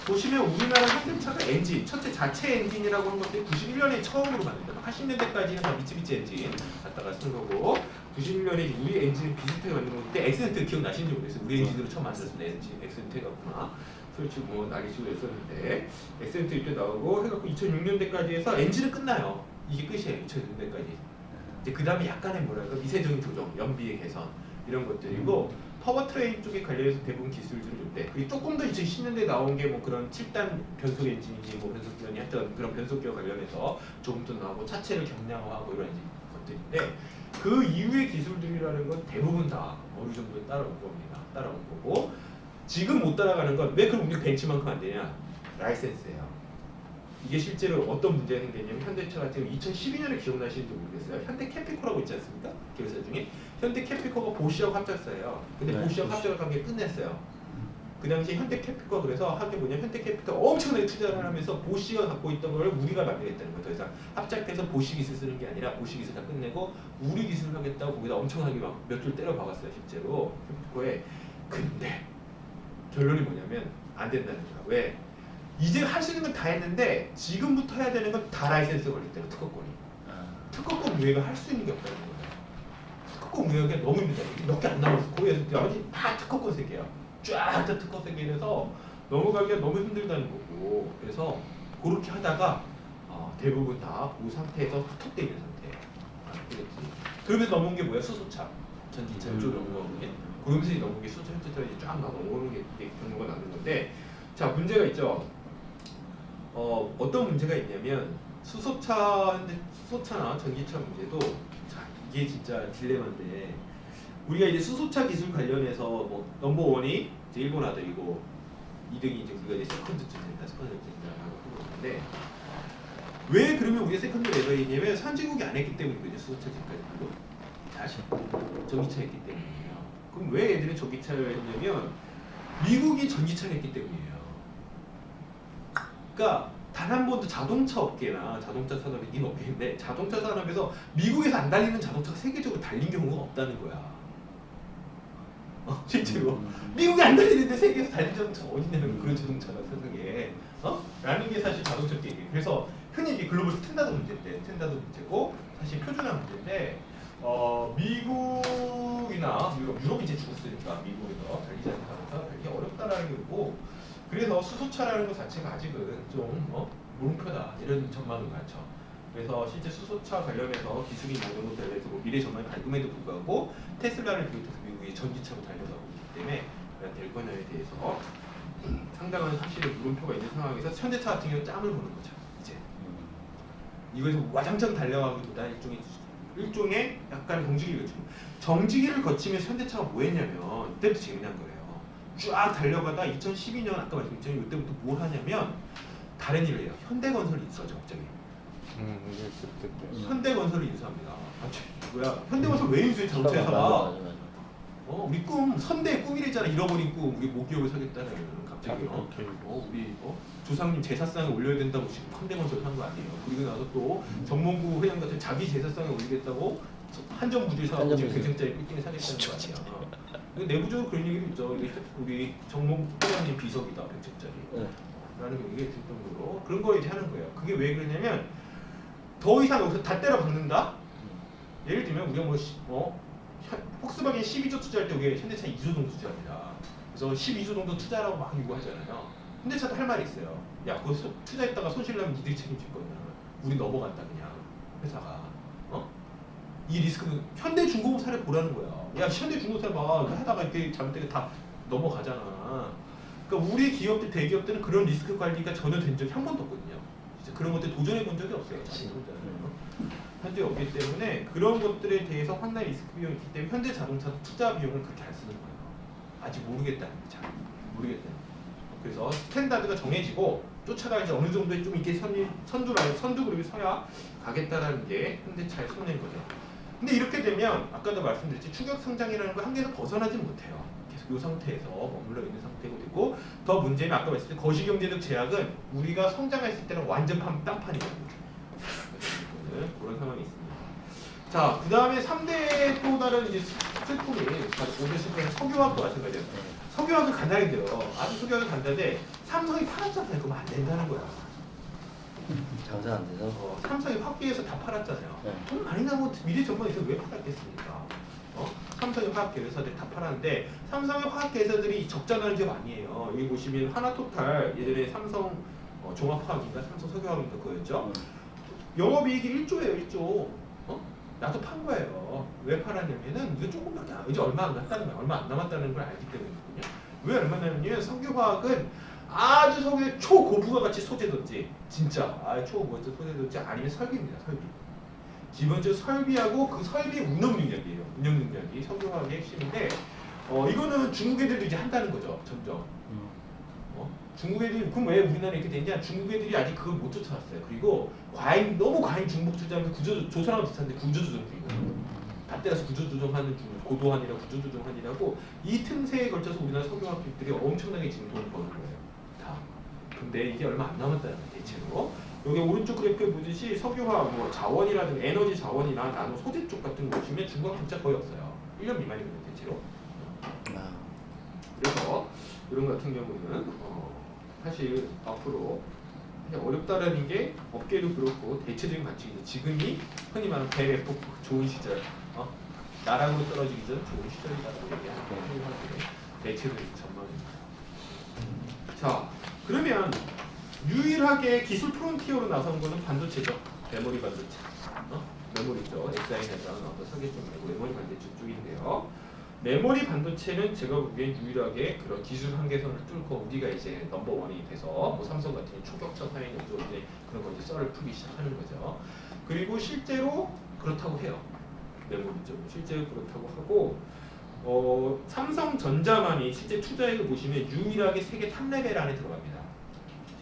보시면 우리나라 현대차가 엔진, 첫째 자체 엔진이라고 하는 것들이 91년에 처음으로 만든다. 80년대까지는 다 미쓰비시 엔진 갖다가 쓴 거고 91년에 우리 엔진을 비슷하게 만든 건데 엑센트 기억나시는지 모르겠어요. 우리 엔진으로 처음 만들었습니다. 엔진 엑센트 해갖구나. 솔직히 뭐 난리치고 했었는데 엑센트 이때 나오고 해갖고 2006년대까지 해서 엔진은 끝나요. 이게 끝이에요. 2006년대까지. 이제 그 다음에 약간의 뭐랄까 미세적인 조정, 연비의 개선 이런 것들이고 파워트레인 쪽에 관련해서 대부분 기술들을 줬대. 그리고 조금 더 2010년대에 나온 게 뭐 그런 7단 변속 엔진이지 뭐 변속기관이 했던 그런 변속기와 관련해서 조금 더 나오고 차체를 경량화하고 이런 것들인데 그 이후의 기술들이라는 건 대부분 다 어느 정도 따라온 겁니다. 따라온 거고 지금 못 따라가는 건 왜 그럼 우리 벤츠만큼 안 되냐? 라이센스예요. 이게 실제로 어떤 문제가 생겼냐면 현대차 같은 경우 2012년에 기억나시는지 모르겠어요. 현대 캐피코라고 있지 않습니까? 기업사 중에 현대 캐피코가 보시하고 합작사예요. 근데 네, 보시하고 합작을 관계 끝냈어요. 그 당시에 현대 캐피코 그래서 하게 뭐냐 현대 캐피코 엄청나게 투자를 하면서 보시가 갖고 있던 걸 우리가 만들겠다는 거예요. 더 이상 합작돼서 보시 기술 쓰는 게 아니라 보시 기술 다 끝내고 우리 기술을 하겠다고 거기다 엄청나게 막 몇 줄 때려 박았어요. 실제로 캐피코에. 근데 결론이 뭐냐면 안 된다는 거야. 왜? 이제 할 수 있는 건 다 했는데 지금부터 해야 되는 건 다 라이센스 걸릴 때는 특허권이. 특허권 우회가 할 수 있는 게 없다는 거예요. 특허권 우회가 너무 힘들다. 몇 개 안 남았어. 거기에 나머지 다 특허권 세계야. 쫙 다 특허 세계에서 넘어가기가 너무 힘들다는 거고. 그래서 그렇게 하다가 대부분 다 그 상태에서 후텁돼 있는 상태예요. 그러면서 넘어온 게 뭐야? 수소차. 전기차 이쪽으로 넘어오는 게. 그러면서 넘어온 게 수소차 현대차에 쫙 넘어오는 게 경우가 나는 건데 자 문제가 있죠. 어떤 문제가 있냐면 수소차나 전기차 문제도 자 이게 진짜 딜레마인데 우리가 이제 수소차 기술 관련해서 뭐 넘버원이 이제 일본 아들이고 2등이 이제 우리가 이제 세컨드쯤 된다 하고 그러는데 왜 그러면 우리가 세컨드 레벨이냐면 선진국이 안 했기 때문이거든요. 수소차 지금까지 다시 전기차 했기 때문이에요. 그럼 왜 애들이 전기차를 했냐면 미국이 전기차를 했기 때문이에요. 그러니까 단 한 번도 자동차 업계나 자동차 산업이 닌 업계인데 자동차 산업에서 미국에서 안 달리는 자동차가 세계적으로 달린 경우가 없다는 거야. 실제로 미국에 안 달리는데 세계에서 달린 자동차가 어딨냐는 그런 자동차가 세상에 라는 게 사실 자동차 업계예요. 그래서 흔히 이게 글로벌 스탠다드 문제인데 스탠다드 문제고 사실 표준화 문제인데 미국이나 유럽이 이제 죽었으니까 미국에서 달리지 않는 자동차가 달리기 어렵다라는 게 있고 그래서 수소차라는 것 자체가 아직은 좀 물음표다 이런 전망이 많죠. 그래서 실제 수소차 관련해서 기술이 모든 것에 대해서 미래 전망이 밝음에도 불구하고 테슬라를 비롯해서 미국이 전기차로 달려가고 있기 때문에 될 거냐에 대해서 상당한 사실의 물음표가 있는 상황에서 현대차 같은 경우는 짬을 보는 거죠. 이제 이거에서 와장창 달려가기보다 일종의 약간 정지기를 거치고 정지기를 거치면서 현대차가 뭐 했냐면 이때부터 재미난 거예요. 쫙 달려가다 2012년 아까 말씀드렸죠. 이때부터 뭘 하냐면 다른 일을 해요. 현대건설을 인수하죠. 갑자기. 현대건설을 인수합니다. 뭐야? 현대건설 왜 인수해? 자동차 회사가. 우리 꿈 선대의 꿈이랬잖아. 잃어버린 꿈. 우리 모기업을 사겠다는 갑자기. 우리 조상님 제사상에 올려야 된다고 지금 현대건설 한 거 아니에요. 그리고 나서 또 전문구 회장 같은 자기 제사상에 올리겠다고 한전무질 사고 지금 경쟁자의 빌딩을 사겠다는 거 아니야. 내부적으로 그런 얘기도 있죠. 우리 정몽 회장님 비석이다 100층짜리 라는 얘기가 있을 정도로 그런 거 이제 하는 거예요. 그게 왜 그러냐면 더 이상 여기서 다 때려 박는다? 예를 들면 우리가 폭스바겐 12조 투자할 때 우리가 현대차 2조 정도 투자합니다. 그래서 12조 정도 투자라고 막 요구하잖아요. 현대차도 할 말이 있어요. 야 그거 투자했다가 손실 나면 니들이 책임질 거냐. 우리 넘어간다 그냥 회사가. 이 리스크는 현대중공업 사례 보라는 거야. 야 현대중공업 사례 봐. 하다가 이렇게 잘못되게 다 넘어가잖아. 그러니까 우리 기업들 대기업들은 그런 리스크 관리가 전혀 된 적이 한 번도 없거든요. 진짜 그런 것들 도전해 본 적이 없어요. 현재 없기 때문에 그런 것들에 대해서 황당한 리스크 비용이 있기 때문에 현대 자동차도 투자 비용을 그렇게 안 쓰는 거예요. 아직 모르겠다는 거죠. 모르겠다는 거예요. 그래서 스탠다드가 정해지고 쫓아가야지 어느 정도의 좀 이렇게 선두 그룹이 서야 가겠다라는 게 현대차의 손해인 거죠. 근데 이렇게 되면 아까도 말씀드렸지 추격 성장이라는 거 한계에서 벗어나지 못해요. 계속 이 상태에서 머물러 있는 상태가 되고 더 문제는 아까 말씀드린 거시경제적 제약은 우리가 성장했을 때는 완전 땅판이거든요. 그런 상황이 있습니다. 자, 그 다음에 3대 또 다른 이제 슬픔이 오늘 슬픔은 석유화학도 마찬가지예요. 석유화학은 간단한데요. 아주 석유화학은 간단한데 삼성이 팔았잖아요. 그러면 안 된다는 거야. 장사 안 돼서. 삼성이 화학계에서 다 팔았잖아요. 네. 돈 많이 나면 미래 전망에서 왜 팔았겠습니까? 삼성의 화학계 회사들이 다 팔았는데 삼성의 화학계 회사들이 적자나는 기업 아니에요. 여기 보시면 하나토탈 예전에 삼성 종합화학인가 삼성 석유화학인가 그거였죠. 영업이익이 1조예요. 1조. 나도 판 거예요. 왜 팔았냐면은 이게 조금밖에 이제 얼마 안 남았다는 거야. 얼마 안 남았다는 걸 알기 때문이거든요. 왜 얼마 남았냐면 석유화학은 아주 석유 초고부가 가치 소재든지 진짜 초고부가 소재든지 아니면 설비입니다. 설비. 기본적으로 설비하고 그 설비의 운영 능력이에요. 운영 능력이 석유화학의 핵심인데 이거는 중국 애들도 이제 한다는 거죠. 점점. 중국 애들이 그럼 왜 우리나라 이렇게 됐냐? 중국 애들이 아직 그걸 못 쫓아왔어요. 그리고 너무 과잉 중복 투자하면서 조선하고 비슷한데 구조조정 중이거든요. 밭대 가서 구조조정하는 중, 고도한이라 구조조정한이라고 이 틈새에 걸쳐서 우리나라 석유화학들이 엄청나게 지금 돈을 버는 거예요. 다. 근데 이게 얼마 안 남았다는 거예요. 대체로. 여기 오른쪽 그래프에 보듯이 석유화학, 뭐 자원이라든가 에너지 자원이나 나노 소재 쪽 같은 거 보시면 중국은 진짜 거의 없어요. 1년 미만이거든요. 대체로. 그래서 이런 거 같은 경우는 사실 앞으로 어렵다라는 게 업계도 그렇고 대체적인 관측이죠. 지금이 흔히 말하는 뱀에포 좋은 시절, 나락으로 떨어지기 전 좋은 시절이다라고 얘기하는 대체적인 전망입니다. 자, 그러면 유일하게 기술 프론티어로 나선 거는 반도체죠. 메모리 반도체. 메모리죠. SI에서 어떤 설계 쪽 말고 메모리 반도체 쪽인데요. 메모리 반도체는 제가 보기엔 유일하게 그런 기술 한계선을 뚫고 우리가 이제 넘버원이 돼서 뭐 삼성 같은 초격차 사회에서 이제 그런 거 이제 썰을 풀기 시작하는 거죠. 그리고 실제로 그렇다고 해요. 메모리 쪽 실제로 그렇다고 하고 삼성전자만이 실제 투자액을 보시면 유일하게 세계 탑레벨 안에 들어갑니다.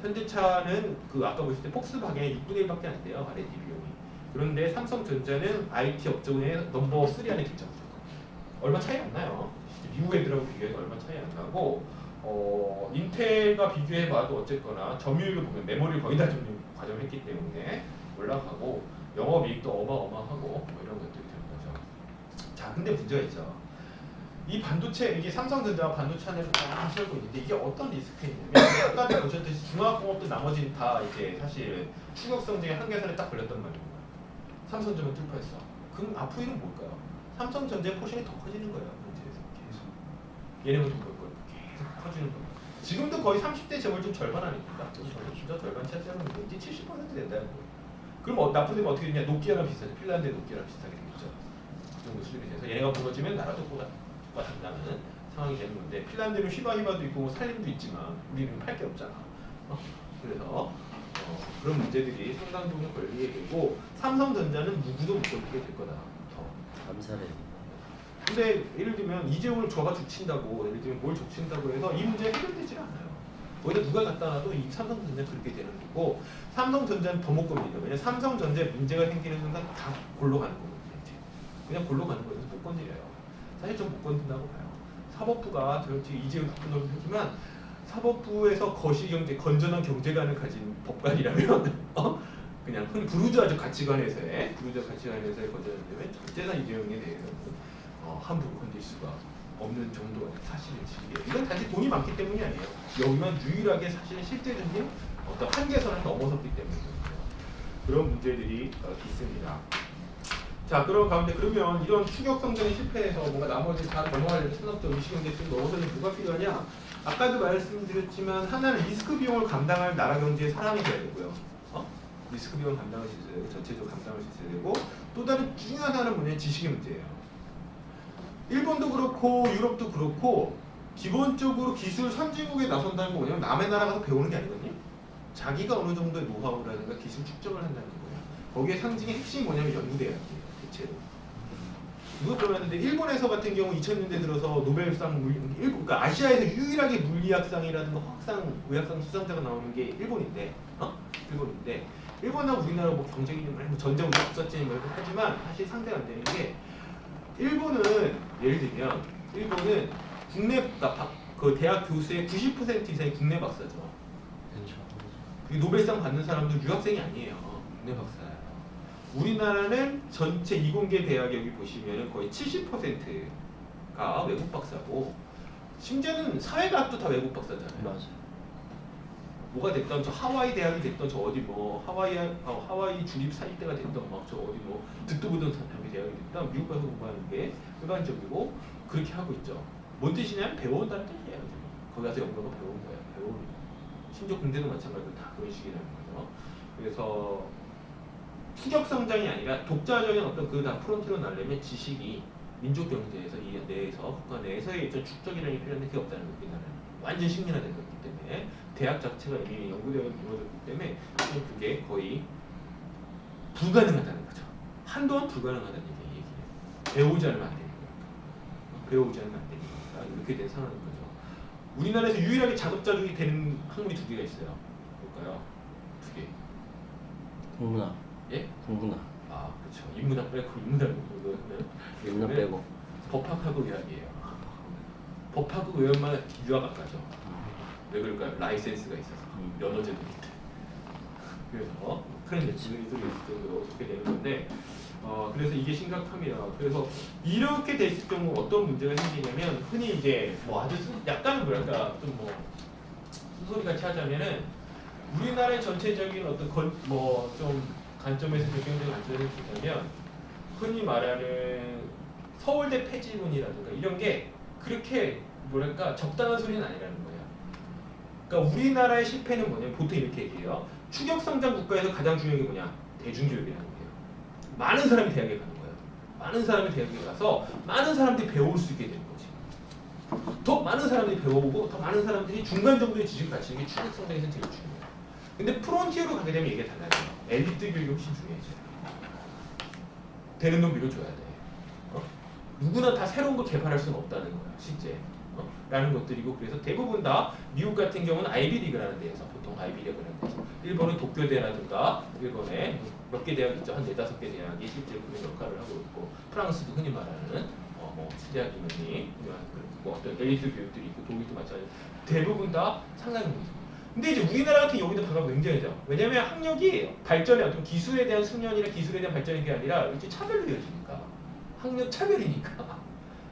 현대차는 그 아까 보실 때 폭스바겐의 6분의 1밖에 안 돼요. R&D 비용이. 그런데 삼성전자는 IT 업종의 넘버 3 안에 들죠. 얼마 차이 안 나요. 미국 애들하고 비교해서 얼마 차이 안 나고 인텔과 비교해봐도 어쨌거나 점유율을 보면 메모리를 거의 다 점유 과점했기 때문에 올라가고 영업이익도 어마어마하고 뭐 이런 것들이 되는 거죠. 자, 근데 문제가 있죠. 이 반도체, 이게 삼성전자와 반도체 안에서 딱 살고 있는데 이게 어떤 리스크가 있냐면 아까도 보셨듯이 중화학공업도 나머지는 다 이제 사실 추격성장의 한계선에 딱 걸렸단 말이에요. 삼성전자만 뚫파했어. 그럼 앞으로 일은 뭘까요? 삼성전자의 포션이 더 커지는 거예요. 문제에서 계속. 얘네가 돈 벌 거예요. 계속 커지는 거예요. 지금도 거의 30대 재벌 중 절반 아닙니까? 진짜 절반 차지하는 거 이제 70% 된다는 거예요. 그럼 나쁘면 어떻게 되냐? 노키아랑 비슷하죠. 핀란드의 노키아랑 비슷하게 되겠죠. 그 정도 수준이 돼서 얘네가 무너지면 나라도 똑같다는 상황이 되는 건데 핀란드는 휘바휘바도 있고 뭐 살림도 있지만 우리는 팔 게 없잖아. 그래서 그런 문제들이 상당 부분 걸리게 되고 삼성전자는 누구도 못 걸리게 될 거다. 감사해. 근데 예를 들면 이재용을 저가 죽친다고 예를 들면 뭘 죽친다고 해서 이 문제 해결되지 않아요. 거기다 누가 갖다 놔도 이 삼성전자 그렇게 되는 거고 삼성전자는 더 못 겁니다. 왜냐면 삼성전자에 문제가 생기는 순간 다 골로 가는 거거든요. 그냥 골로 가는 거여서 못 건드려요. 사실 좀 못 건든다고 봐요. 사법부가 저렇게 이재용 나쁜 놈을 하지만 사법부에서 거시경제, 건전한 경제관을 가진 법관이라면 그냥 흔히 부르주아적 가치관에서의 건전한다면 절대나 이재용에 대해서는 함부로 건들 수가 없는 정도가 사실이에요. 이건 단지 돈이 많기 때문이 아니에요. 여기만 유일하게 사실은 실제적인 어떤 한계선을 넘어섰기 때문이에요. 그런 문제들이 있습니다. 자, 그런 가운데 그러면 이런 추격 성장이 실패해서 뭔가 나머지 다 넘어가려면 산업적 의식경제 쪽 넘어서는 뭐가 필요하냐? 아까도 말씀드렸지만 하나는 리스크 비용을 감당할 나라 경제의 사람이 돼야 되고요. 리스크 비용을 감당할 수 있어야 되고 전체적으로 감당할 수 있어야 되고 또 다른 중요한 하나는 뭐냐면 지식의 문제예요. 일본도 그렇고 유럽도 그렇고 기본적으로 기술 선진국에 나선다는 거 뭐냐면 남의 나라 가서 배우는 게 아니거든요. 자기가 어느 정도의 노하우라든가 기술 축적을 한다는 거예요. 거기에 상징의 핵심이 뭐냐면 연구대학이에요. 대체로. 누가 그러는데 일본에서 같은 경우 2000년대 들어서 노벨상 그러니까 아시아에서 유일하게 물리학상이라든가 화학상, 의학상 수상자가 나오는 게 일본인데 일본하고 우리나라 뭐 경쟁이 뭐 전쟁 우리 없었지 뭐 하지만 사실 상대가 안 되는 게 일본은 예를 들면 일본은 국내 그 대학 교수의 90% 이상이 국내 박사죠. 그렇죠. 이 노벨상 받는 사람도 유학생이 아니에요. 국내 박사예요. 우리나라는 전체 이공계 대학 여기 보시면은 거의 70%가 외국 박사고 심지어는 사회과학도 다 외국 박사잖아요. 맞아요. 뭐가 됐던 저 하와이 대학이 됐던 저 어디 뭐 하와이 주립 사립대가 됐던 막 저 어디 뭐 듣도 보던 사람이 대학이 됐던 미국 가서 공부하는 게 일반적이고 그렇게 하고 있죠. 뭔 뜻이냐면 배워온다는 뜻이에요. 지금. 거기 가서 연구하고 배우는 거예요. 배우는 거. 심지어 군대도 마찬가지로 다 그런 식이라는 거죠. 그래서 추격 성장이 아니라 독자적인 어떤 그 다 프론트로 나려면 지식이 민족 경제에서 이 내에서 국가 내에서의 어떤 축적이라는 게 필요한데 그게 없다는 거예요. 우리나라는 완전 식민화된 거기 때문에 대학 자체가 이미 연구대학이 이루어졌기 때문에 그게 거의 불가능하다는 거죠. 한동안 불가능하다는 얘기예요. 배우지 않으면 안 되는 거예요. 배우지 않으면 안 되는 거니까 이렇게 된 상황인 거죠. 우리나라에서 유일하게 자급자족이 되는 학문이 두 개가 있어요. 뭘까요? 두 개. 국문학. 예? 국문학. 아, 그렇죠. 인문학 빼고 인문학 인문학 빼고. 법학하고 의학이에요. 법학하고 의학만 유학 안 가죠. 왜 그럴까요? 라이센스가 있어서 면허제도 있대. 그래서 그런 예측들이 있을 정도로 그렇게 되는 건데, 그래서 이게 심각합니다. 그래서 이렇게 됐을 경우 어떤 문제가 생기냐면 흔히 이제 뭐 아주 약간은 뭐랄까 좀 뭐 순소리 같이 하자면은 우리나라의 전체적인 어떤 뭐 좀 관점에서 경제적 관점에서 보자면 흔히 말하는 서울대 폐지론이라든가 이런 게 그렇게 뭐랄까 적당한 소리는 아니라는 거예요. 그러니까 우리나라의 실패는 뭐냐면 보통 이렇게 얘기해요. 추격성장 국가에서 가장 중요한 게 뭐냐? 대중교육이라는 거예요. 많은 사람이 대학에 가는 거예요. 많은 사람이 대학에 가서 많은 사람들이 배울 수 있게 되는 거지. 더 많은 사람들이 배워보고 더 많은 사람들이 중간 정도의 지식을 갖추는 게 추격성장에서 제일 중요해요. 근데 프론티어로 가게 되면 이게 달라져요. 엘리트 교육이 훨씬 중요해져요. 되는 돈 밀어줘야 돼. 누구나 다 새로운 걸 개발할 수는 없다는 거야, 실제. 라는 것들이고, 그래서 대부분 다 미국 같은 경우는 아이비리그라는 데에서 보통 아이비리그라는 데서 일본은 도쿄대라든가 일본에 몇 개 대학 있죠, 한 4-5개 대학이 실제 그런 역할을 하고 있고, 프랑스도 흔히 말하는 뭐 대학이니 뭐 어떤 엘리트 교육들이 있고, 독일도 마찬가지로 대부분 다 상당히 있습니다. 근데 이제 우리나라 같은 여기도 방금 굉장히죠. 왜냐면 학력이 발전이 어떤 기술에 대한 숙련이나 기술에 대한 발전이 게 아니라 이렇게 차별로 이어지니까 학력 차별이니까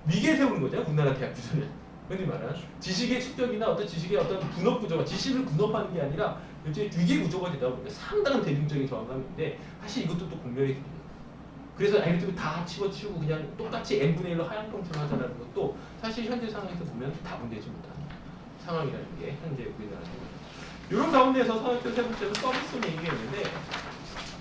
위계 세우는 거잖아요. 우리나라 대학 기술은. 흔히 말하는 지식의 축적이나 어떤 지식의 어떤 분업 구조가 지식을 분업하는 게 아니라 일종의 위계 구조가 되다 보니까 상당한 대중적인 저항감인데 사실 이것도 또 공멸이 됩니다. 그래서 아이들을 다 집어치우고 그냥 똑같이 n분의 1로 하향평준화하자는 것도 사실 현재 상황에서 보면 다분되지 못하는 상황이라는 게 현재 우리나라 상황입니다. 이런 가운데서 사회적 세 번째로 서비스업 얘기가 있는데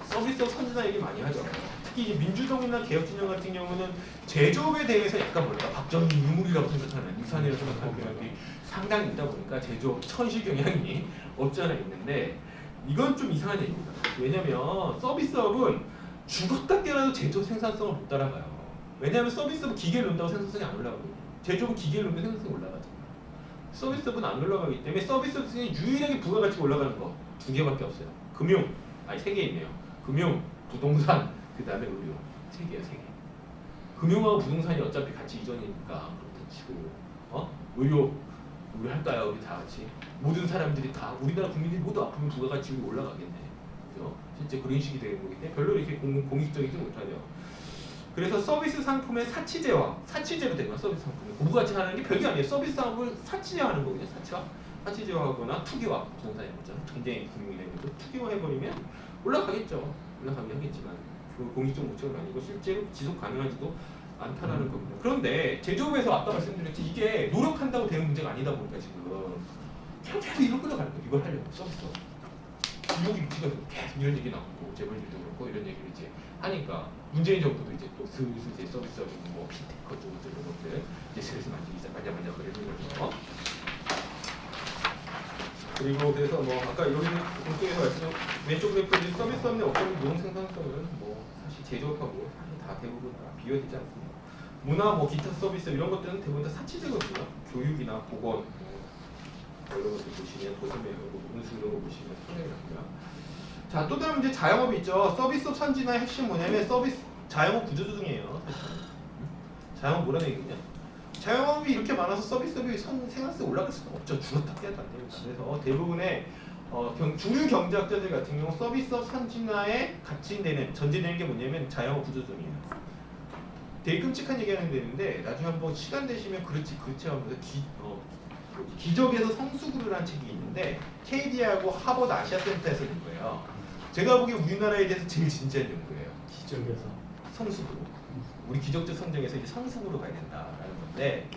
서비스업 선진화 얘기 많이 하죠. 특히 이제 민주정이나 개혁진영 같은 경우는 제조업에 대해서 약간 뭐랄까 박정희 유물이라고 생각하는 유산이라고 생각하는 경향이 상당히 있다 보니까 제조업 천시 경향이 없지 않아 있는데 이건 좀 이상한 얘기입니다. 왜냐면 서비스업은 죽었다 깨어나도 제조업 생산성을 못 따라가요. 왜냐하면 서비스업은 기계를 넣는다고 생산성이 안 올라가거든요. 제조업은 기계를 넣으면 생산성이 올라가죠. 서비스업은 안 올라가기 때문에 서비스업 중에 유일하게 부가가치가 올라가는 거 두 개밖에 없어요. 세 개 있네요. 금융, 부동산, 그 다음에 의료. 세 개야, 세 개. 금융하고 부동산이 어차피 같이 이전이니까 그렇다 치고 의료 우리 할까요? 우리 다 같이 모든 사람들이 다 우리나라 국민들이 모두 아프면 부가가치가 올라가겠네. 그죠? 실제 그런 식이 되는 거기 때문에 별로 이렇게 공익적이지 못하죠. 그래서 서비스 상품의 사치제로 되거나 서비스 상품이 고부가치 하는 게 별게 아니에요. 서비스 상품을 사치제하는 거거든요. 사치제하거나 투기화 부동산에 보자. 굉장히 금융이라는 것도 투기화해버리면 올라가겠죠. 올라가긴 하겠지만 그 공익적 목적은 아니고 실제로 지속 가능하지도 않다라는 겁니다. 그런데 제조업에서 아까 말씀드렸듯이 이게 노력한다고 되는 문제가 아니다 보니까 지금 그냥 계속 이걸 끌어가는 거예요. 이걸 하려고 서비스업. 유혹이 미치거든요. 계속 이런 얘기 나오고 재벌들도 그렇고 이런 얘기를 이제 하니까 문재인 정부도 이제 또 슬슬 이제 서비스업이 뭐 핀테크 쪽 이런 것들 이제 슬슬 만지기 시작하자마자 그러는 거죠. 그리고 그래서 뭐 아까 여기 공통에서 말씀드린 왼쪽 그래프에 서비스업 내 어떤 노동 생산성은 뭐 사실 제조업하고 사실 다 대부분 다 비교되지 않습니다. 문화 뭐 기타 서비스 이런 것들은 대부분 다 사치제거든요. 교육이나 보건 뭐 이런 것들 보시면 도시매 운수 이런 거 보시면 상당히 납니다. 자, 또 다른 이제 자영업이 있죠. 서비스업 선진화의 핵심 뭐냐면 서비스 자영업 구조조정이에요. 사실은. 자영업 뭐라는 얘기냐? 자영업이 이렇게 많아서 서비스업이 생산성이 올라갈 수는 없죠. 죽었다 깨도 안 됩니다. 그래서 대부분의 주류 경제학자들 같은 경우 서비스업 선진화에 같이 전제되는 게 뭐냐면 자영업 구조조정이에요. 되게 끔찍한 얘기하는 데인데 나중에 한번 시간 되시면 그렇지 하면서 기적에서 성수구루라는 책이 있는데 KD하고 하버드 아시아센터에서 낸 거예요. 제가 보기에 우리나라에 대해서 제일 진지한 연구예요. 기적에서 성수구루. 우리 기적적 성장에서 이제 성수구로 가야 된다라는 건데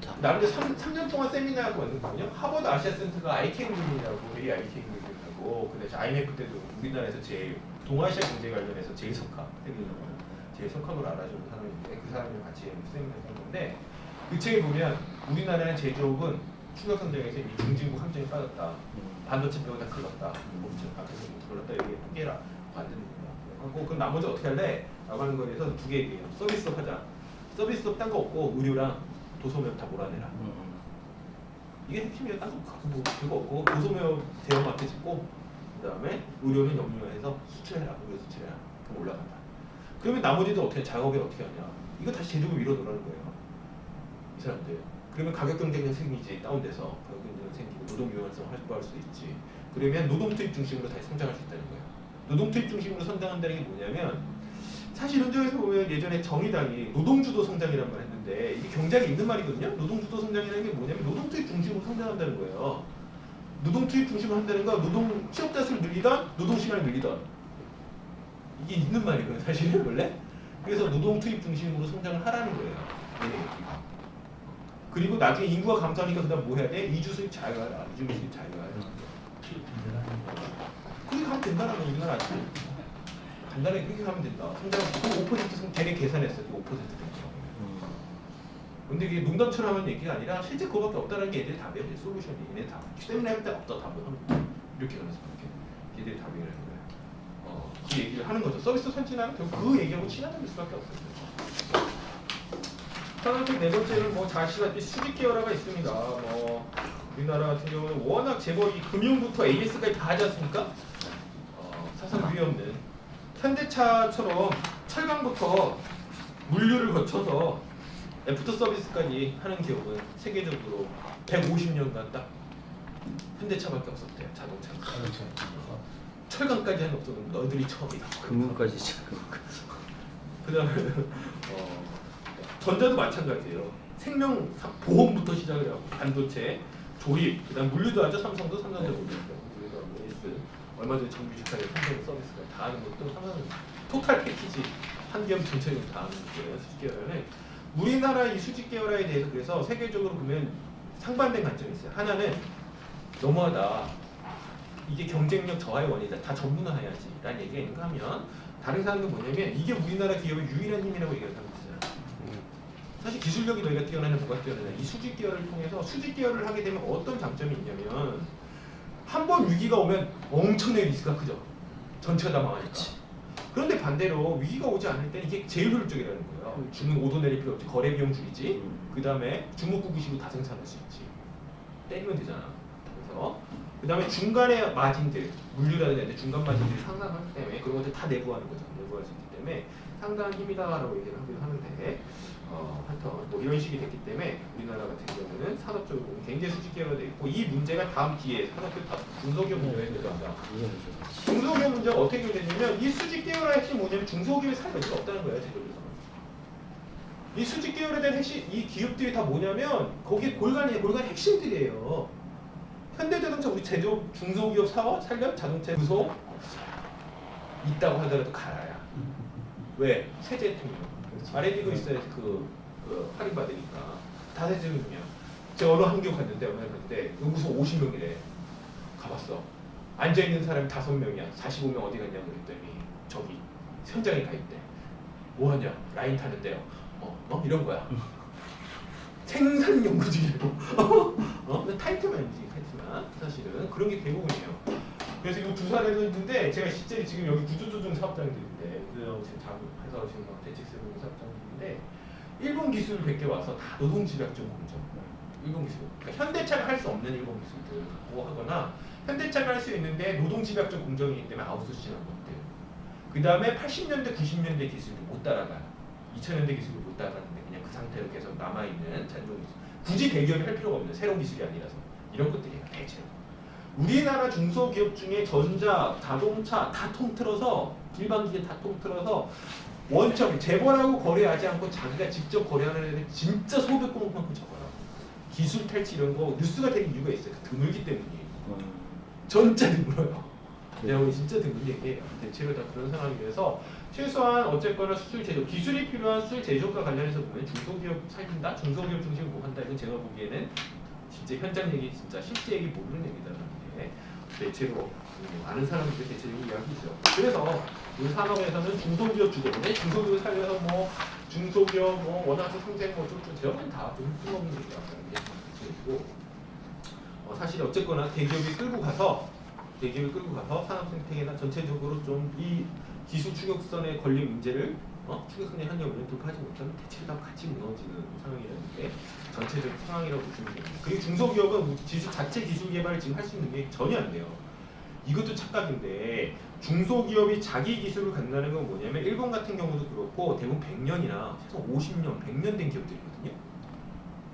좋다. 나름대로 3년 동안 세미나하고 왔거든요. 하버드 아시아센터가 IK그룹이라고 IK그룹이라고 근데 IMF 때도 우리나라에서 제일 동아시아 경제 관련해서 제일 석학으로 알아주는 사람인데 그 사람이랑 같이 세미나를 한 건데 그 책에 보면 우리나라의 제조업은 추가 성장에서 이미 중진국 함정에 빠졌다. 반도체 빼고 다 클렀다. 몸체 밖에서 못 클렀다. 여기 포기해라. 안 됩니다. 하고 그럼 나머지 어떻게 할래? 라고 하는 거에 대해서 두 개 얘기해요. 서비스업 하자. 서비스업 딴 거 없고 의료랑 도소매업 다 몰아내라. 이게 핵심이에요. 딴 거 뭐 별거 없고 도소매업 대형마트 짓고 그 다음에 의료는 영유아해서 수출해라. 의료 수출해라. 그럼 올라간다. 그러면 나머지도 어떻게 작업을 어떻게 하냐? 이거 다시 제조업 위로 놓으라는 거예요. 이 사람들. 그러면 가격 경쟁력 생기지. 다운돼서 가격 경쟁력 생기고 노동 유연성 확보할 수 있지. 그러면 노동 투입 중심으로 다시 성장할 수 있다는 거예요. 노동 투입 중심으로 성장한다는 게 뭐냐면 사실 이런 점에서 보면 예전에 정의당이 노동주도 성장이라는 말 했는데 이게 경제학에 있는 말이거든요. 노동주도 성장이라는 게 뭐냐면 노동 투입 중심으로 성장한다는 거예요. 노동 투입 중심으로 한다는 건 노동 취업자 수를 늘리던 노동 시간을 늘리던 이게 있는 말이거든요. 사실은 원래. 그래서 노동 투입 중심으로 성장을 하라는 거예요. 그리고 나중에 인구가 감소하니까 그다음 뭐 해야 돼? 이주 수입 자유화라. 이주 수입 자유화라. 그렇게 가면 된다라는 거 우리나라 아직 간단하게 그렇게 가면 된다. 성장 5% 걔네 계산했어요. 5% 됐죠. 근데 이게 농담처럼 하는 얘기가 아니라 실제 그거밖에 없다는 게 얘들이 답이에요. 솔루션이 얘네 답. 때문에 할 때 없다 답을 하는 거예요. 이렇게 가면서 이렇게 얘들이 답이라는 거예요. 그 얘기를 하는 거죠. 서비스 선진화는 결국 그 얘기하고 친화적일 수밖에 없어요. 산업적 네 번째는 뭐 잘 아시다시피 수직 계열화가 있습니다. 뭐 우리나라 같은 경우는 워낙 재벌이 금융부터 AS까지 다 하지 않습니까? 사상 유의 없는 현대차처럼 철강부터 물류를 거쳐서 애프터 서비스까지 하는 기업은 세계적으로 150년간 딱 현대차밖에 없었대요. 자동차가. 철강까지 하는 업소는 너희들이 처음이다. 금융까지 금융까지. 그 다음에 전자도 마찬가지예요. 생명 보험부터 시작을 하고 반도체, 조립, 그다음 물류도 하죠. 삼성도 삼성전자 물류도 하고 AS 얼마 전에 정규 직항에 삼성 서비스가 다 하는 것도 삼성 토탈 패키지 한기업 전체적으로 다 하는 거예요. 수직 계열화는 우리나라 이 수직 계열화에 대해서 그래서 세계적으로 보면 상반된 관점이 있어요. 하나는 너무하다. 이게 경쟁력 저하의 원인이다. 다 전문화해야지 라는 얘기가 있는가 하면 다른 사람은 뭐냐면 이게 우리나라 기업의 유일한 힘이라고 얘기하는 사람이 있어요. 사실 기술력이 너희가 뛰어나냐 뭐가 뛰어나냐 이 수직 계열을 통해서 수직 계열을 하게 되면 어떤 장점이 있냐면 한 번 위기가 오면 엄청나게 리스크가 크죠. 전체가 다 망하니까. 그런데 반대로 위기가 오지 않을 때는 이게 제일 효율적이라는 거예요. 주문 오도 내릴 필요 없지. 거래 비용 줄이지. 그 다음에 주목구구식으로 다 생산할 수 있지. 때리면 되잖아. 그래서 그 다음에 중간에 마진들 물류라든지 중간 마진들이 상당하기 때문에 그런 것들 다 내부하는 거죠. 내부할 수 있기 때문에 상당한 힘이다라고 얘기를 하기도 하는데 하여튼 뭐 이런 식이 됐기 때문에 우리나라 같은 경우는 산업적으로 굉장히 수직 계열화되어 있고 이 문제가 다음 기회에 산업적 중소기업 문제가 해결된다. 중소기업 문제가 어떻게 해결되냐면 이 수직 계열화의 핵심이 뭐냐면 중소기업이 살 여지가 없다는 거예요. 제도에서. 이 수직 계열에 대한 핵심 이 기업들이 다 뭐냐면 거기에 골간이 핵심들이에요. 현대자동차 우리 제조업 중소기업 사업 살려 자동차 구소 있다고 하더라도 가야. 왜? 세제 때문에. R&D도 있어야 그 할인 받으니까 다 세제는요. 제가 어느 학교 갔는데 얼마나 갔는데 연구소 50명이래. 가봤어. 앉아 있는 사람이 5명이야. 45명 어디 갔냐 그랬더니 저기 현장에 가 있대. 뭐 하냐? 라인 타는데요. 이런 거야. 생산 연구직이고. 타이틀만이지 타이틀만. 사실은 그런 게 대부분이에요. 그래서 이 두 사례도 있는데 제가 실제 지금 여기 구조조정 사업장들인데 지금 회사 지금 대책세분 사업장들인데 일본 기술 100개 와서 다 노동집약점 공정 일본 기술. 그러니까 현대차가 할 수 없는 일본 기술들 갖고 하거나 현대차가 할 수 있는데 노동집약적 공정이기 때문에 아웃소싱한 것들. 그 다음에 80년대, 90년대 기술을 못 따라가요. 2000년대 기술을 못 따라가는데 그냥 그 상태로 계속 남아있는 잔존 기술. 굳이 대기업이 할 필요가 없는 새로운 기술이 아니라서 이런 것들이에요. 대체로. 우리나라 중소기업 중에 전자, 자동차 다 통틀어서 일반 기계 다 통틀어서 원점 재벌하고 거래하지 않고 자기가 직접 거래하는 애들 진짜 수백 공만큼 적어요. 기술 탈취 이런 거 뉴스가 되는 이유가 있어요. 드물기 때문이에요. 진짜 드물어요. 내가 오늘 진짜 드문 얘기예요. 대체로 다 그런 상황이라서 최소한 어쨌거나 수출 제조 기술이 필요한 수출 제조과 관련해서 보면 중소기업 살린다, 중소기업 중심으로 뭐 한다 이건 제가 보기에는 진짜 현장 얘기 진짜 실제 얘기 모르는 얘기다라는 게 대체로 많은 사람들이 대체적으로 이야기죠. 그래서 우리 산업에서는 중소기업 주도인데 중소기업 살려서 뭐 중소기업 뭐 원화수 상생 뭐 좀 제어는 다좀 쓸모없는 얘기라는 게 대체이고 사실 어쨌거나 대기업이 끌고 가서 산업 생태계나 전체적으로 좀 이 기술 추격선에 걸린 문제를 추격선의 한계를 돌파하지 못하면 대체로 다 같이 무너지는 상황이라는 게 전체적 상황이라고 보시면 됩니다. 그리고 중소기업은 기술 자체 기술 개발을 지금 할 수 있는 게 전혀 안 돼요. 이것도 착각인데 중소기업이 자기 기술을 갖는다는 건 뭐냐면 일본 같은 경우도 그렇고 대부분 100년이나 최소 50년, 100년 된 기업들이거든요.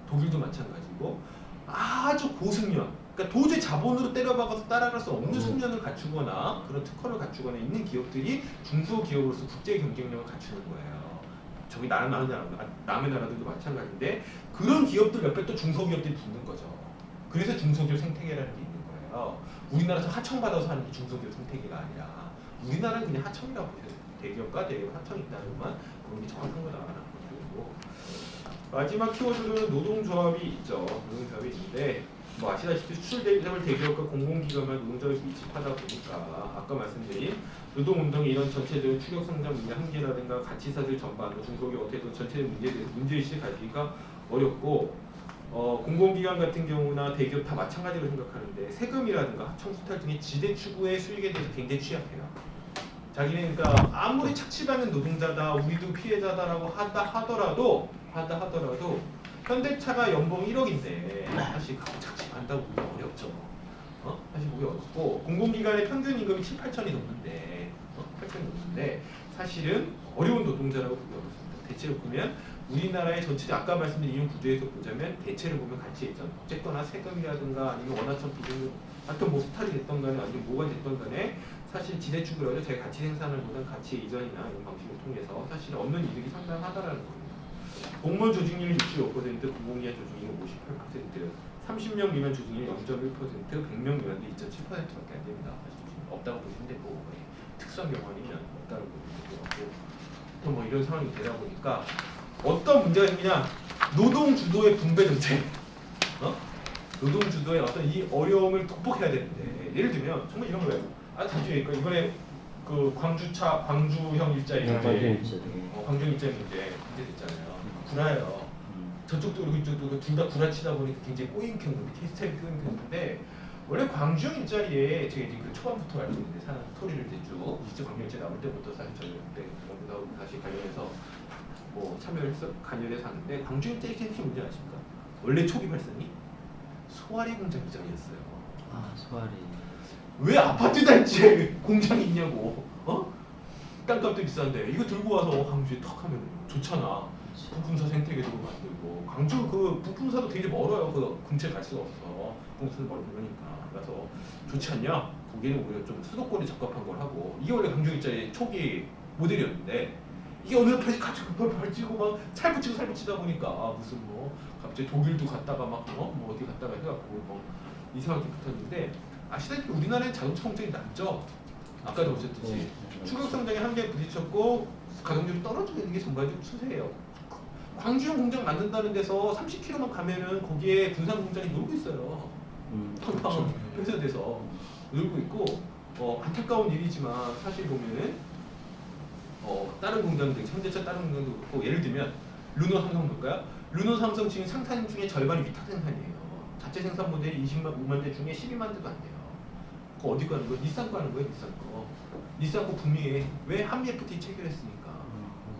독일도 마찬가지고 아주 고승년 그러니까 도저히 자본으로 때려박아서 따라갈 수 없는 숙련을 갖추거나 그런 특허를 갖추거나 있는 기업들이 중소기업으로서 국제 경쟁력을 갖추는 거예요. 저기 남의 나라들도 마찬가지인데 그런 기업들 옆에 또 중소기업들이 붙는 거죠. 그래서 중소기업 생태계라는 게 있는 거예요. 우리나라에서 하청받아서 하는 게 중소기업 생태계가 아니라 우리나라는 그냥 하청이라고 보셔야 돼요. 대기업과 대기업 하청이 있다는 것만 그런 게 정확한 거다라는 거고 마지막 키워드는 노동조합이 있죠. 노동조합이 있는데 뭐 아시다시피 수출 대기업과 공공기관만 노동조합이 밀집하다 보니까 아까 말씀드린 노동운동의 이런 전체적인 추격 성장 문제 한계라든가 가치사슬 전반, 중소기업 어떻게 보면 전체적 문제의식을 가지기가 어렵고 공공기관 같은 경우나 대기업 다 마찬가지로 생각하는데 세금이라든가 합청수탈 등의 지대 추구의 수익에 대해서 굉장히 취약해요. 자기는 그러니까 아무리 착취받는 노동자다, 우리도 피해자다라고 하더라도 현대차가 연봉 1억인데 사실 그거 착취한다고 보기 어렵죠. 사실 보기 어렵고 공공기관의 평균 임금이 7, 8천이 넘는데 8천이 넘는데 사실은 어려운 노동자라고 보기 어렵습니다. 대체로 보면 우리나라의 전체 아까 말씀드린 이런 구조에서 보자면 대체로 보면 가치 예전 어쨌거나 세금이라든가 아니면 원화청 비중 하여튼 뭐 수탈이 됐던 간에 아니면 뭐가 됐던 간에 사실 지대 추구를 하죠. 제가 가치 생산을 보던 가치 이전이나 이런 방식을 통해서 사실 얻는 이득이 상당하다라는 겁니다. 공무원 조직률이 65%, 공공기관 조직률이 58%, 30명 미만 조직률이 0.1%, 100명 미만도 2.7%밖에 안 됩니다. 없다고 보시면 되고 특수한 경우 아니면 없다고 보시면 되고 또 뭐 이런 상황이 되다 보니까 어떤 문제가 생기냐 노동 주도의 분배 정책, 노동 주도의 어떤 이 어려움을 극복해야 되는데 예를 들면 정말 이런 거예요. 나중에 이번에 그 광주형 일자리 문제, 광주형 일자리 문제 됐잖아요. 구라예요. 저쪽도 그리고 이쪽도 둘 다 구라치다 보니까 굉장히 꼬임캔 건데 케이스타입이 꼬임캔인데 원래 광주형 일자리에 제가 이제 그 초반부터 알고 있는데 사는 스토리를 이제 쭉 진짜 광주형 일자리 나올 때부터 사실 저희 그때 다시 관련해서 뭐 참여를 해서 관련해서 하는데 광주형 일자리 핵심 문제 아십니까? 원래 초기 발상이 소화리 공장 이전이었어요. 소화리. 왜 아파트 단지에 공장이 있냐고. 땅값도 비싼데 이거 들고 와서 광주에 턱 하면 좋잖아. 부품사 생태계도 만들고 광주 그 부품사도 되게 멀어요. 그 근처에 갈 수가 없어. 부품사도 멀으니까. 그래서 좋지 않냐? 거기는 오히려 좀 수도권에 적합한 걸 하고 이게 원래 광주 일자리 초기 모델이었는데 이게 어느 다시 발치고 막 살붙이다 보니까 무슨 뭐 갑자기 독일도 갔다가 막 뭐 어디 갔다가 해갖고 뭐 이상하게 붙었는데 아시다시피 우리나라는 자동차 공장이 낮죠. 아까도 보셨듯이 추격 성장에 한계에 부딪혔고 가동률이 떨어지고 있는 게 전반적 추세예요. 광주형 공장 만든다는 데서 30km만 가면은 거기에 군산 공장이 놀고 있어요. 팡팡 팽창돼서 놀고 있고 안타까운 일이지만 사실 보면은 다른 공장들 현대차 다른 공장도 그렇고 예를 들면 르노 삼성 볼까요? 르노 삼성 지금 생산 중에 절반이 위탁 생산이에요. 자체 생산 모델이 25만 대 중에 12만 대도 안 돼요. 그거 어디 가는 거예요? 닛산 가는 거예요, 닛산 거. 닛산 거 북미에 왜 한미 FTA 체결했으니까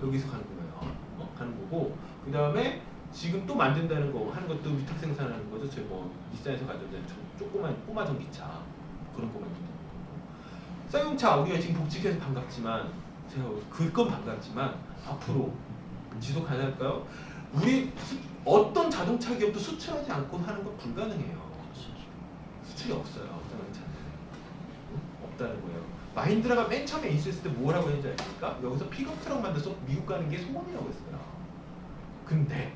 여기서 가는 거예요. 가는 거고 그 다음에 지금 또 만든다는 거 하는 것도 위탁 생산하는 거죠. 저희 뭐 닛산에서 가져온 조그만 꼬마 전기차 그런 거만 있는 쌍용차 우리가 지금 복직해서 반갑지만 제가 그건 반갑지만 앞으로 지속 가능할까요? 우리 어떤 자동차 기업도 수출하지 않고 하는 건 불가능해요. 수출이 없어요. 쌍용차는 없다는 거예요. 마힌드라가 맨 처음에 인수했을 때 뭐라고 했는지 아십니까? 여기서 픽업 트럭 만들어서 미국 가는 게 소원이라고 했어요. 근데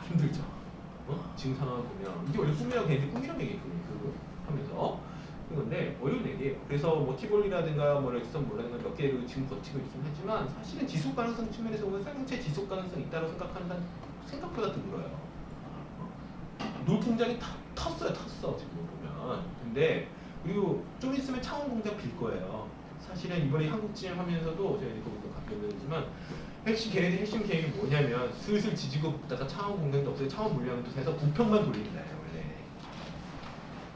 힘들죠. 지금 상황을 보면 이게 원래 꿈이라고 했는데 꿈이라고 얘기했거든요. 그거 하면서 그런데 어려운 얘기예요. 그래서 뭐 티볼리라든가 뭐 렉선 뭐라든가 몇 개를 지금 버티고 있긴 하지만 사실은 지속 가능성 측면에서 보면 쌍용차에 지속 가능성이 있다고 생각하는 사람 생각보다 드물어요. 놀 공장이 텄어요. 지금 보면. 근데 그리고 좀 있으면 창원 공장 빌 거예요. 사실은 이번에 한국 GM 하면서도 제가 이거 답변드리지만 걔네들 핵심 계획이 뭐냐면 슬슬 지지고 볶다가 창원 공장도 없어요. 창원 물량도 해서 부평만 돌린다 원래.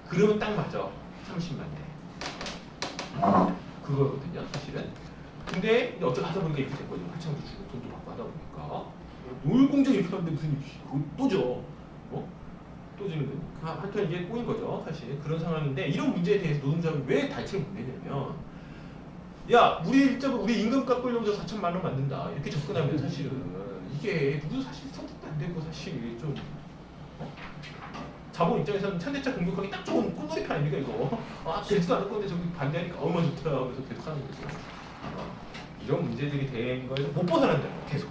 그러면 딱 맞아. 30만 대. 그거거든요, 사실은. 근데 어쩌다 하다 보니까 이렇게 된 거죠. 하청도 주고 돈도 받고 하다 보니까. 놀 공장 이렇게 하는데 무슨 또 줘. 또 주는 거예요. 하여튼 이게 꼬인 거죠, 사실. 그런 상황인데 이런 문제에 대해서 노동자는 왜 대책을 못 내냐면 야, 우리 임금 깎으려고 4천만 원 만든다. 이렇게 접근하면 사실은 이게 누구 사실 선택도 안 되고 사실 좀 자본 입장에서는 현대차 공격하기 딱 좋은 꽃놀이판 아닙니까 이거? 되지도 않을 건데 저기 반대하니까 얼마나 좋더라 하면서 계속 하는 거죠. 이런 문제들이 된 거에서 못 벗어난다. 계속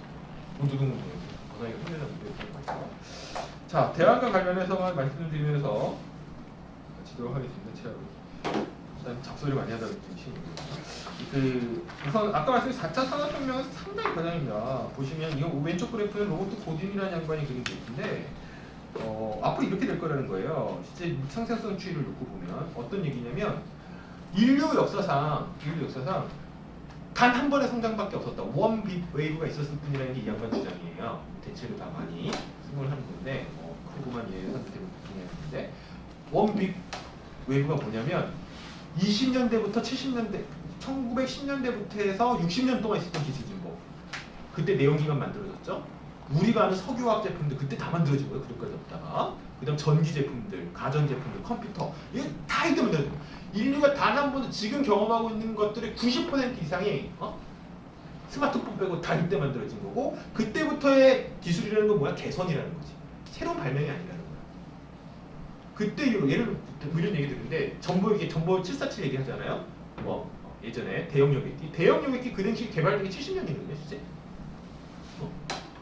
노동운동에서 벗어나기가 힘들다는 문제가 있어요. 자, 대안과 관련해서만 말씀을 드리면서 마치도록 하겠습니다. 제가 일단 잡소리 많이 하다 보니 우선 아까 말씀드린 4차 산업혁명은 상당히 과정입니다. 보시면 이거 왼쪽 그래프는 로버트 고딘이라는 양반이 그린 게 있는데 앞으로 이렇게 될 거라는 거예요. 실제 상생성 추이를 놓고 보면 어떤 얘기냐면 인류 역사상 단 한 번의 성장밖에 없었다. 원 빅 웨이브가 있었을 뿐이라는 게 이 양반 주장이에요. 대체로 다 많이 승을 하는 건데 크고만 이해해서 대부분 동의하는데 원 빅 웨이브가 뭐냐면 20년대부터 70년대 1910년대부터 해서 60년 동안 있었던 기술 진보. 그때 내연기관 만들어졌죠. 우리가 아는 석유화학 제품들 그때 다 만들어진 거예요. 그릇까지 없다가. 그 다음 전기 제품들, 가전 제품들, 컴퓨터 이게 다 이때 만들어진 거예요. 인류가 단 한 번도 지금 경험하고 있는 것들의 90% 이상이 스마트폰 빼고 다 이때 만들어진 거고 그때부터의 기술이라는 건 뭐야? 개선이라는 거지. 새로운 발명이 아니라는 거야. 그때 예를 이런 얘기 듣는데 전보 747 얘기하잖아요. 예전에 대형 여객기 그 당시 개발된 게 70년이거든요, 실제.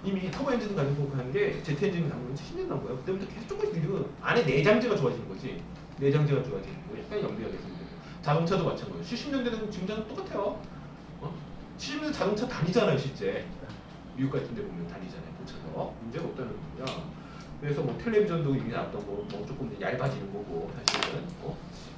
이미 터보 엔진을 가지고 가는 게 제트 엔진이 나오는 70년 난 거예요. 그때부터 계속 조금씩 늘고 안에 내장재가 좋아지는 거지. 내장재가 좋아지는 거 약간 연비가 돼서 자동차도 마찬가지예요. 70년대는 지금랑 똑같아요. 70년대 자동차 다니잖아요, 실제. 미국 같은 데 보면 다니잖아요, 고쳐서. 문제가 없다는 겁니다. 그래서 뭐 텔레비전도 이미 나왔던 뭐 조금 얇아지는 거고 사실은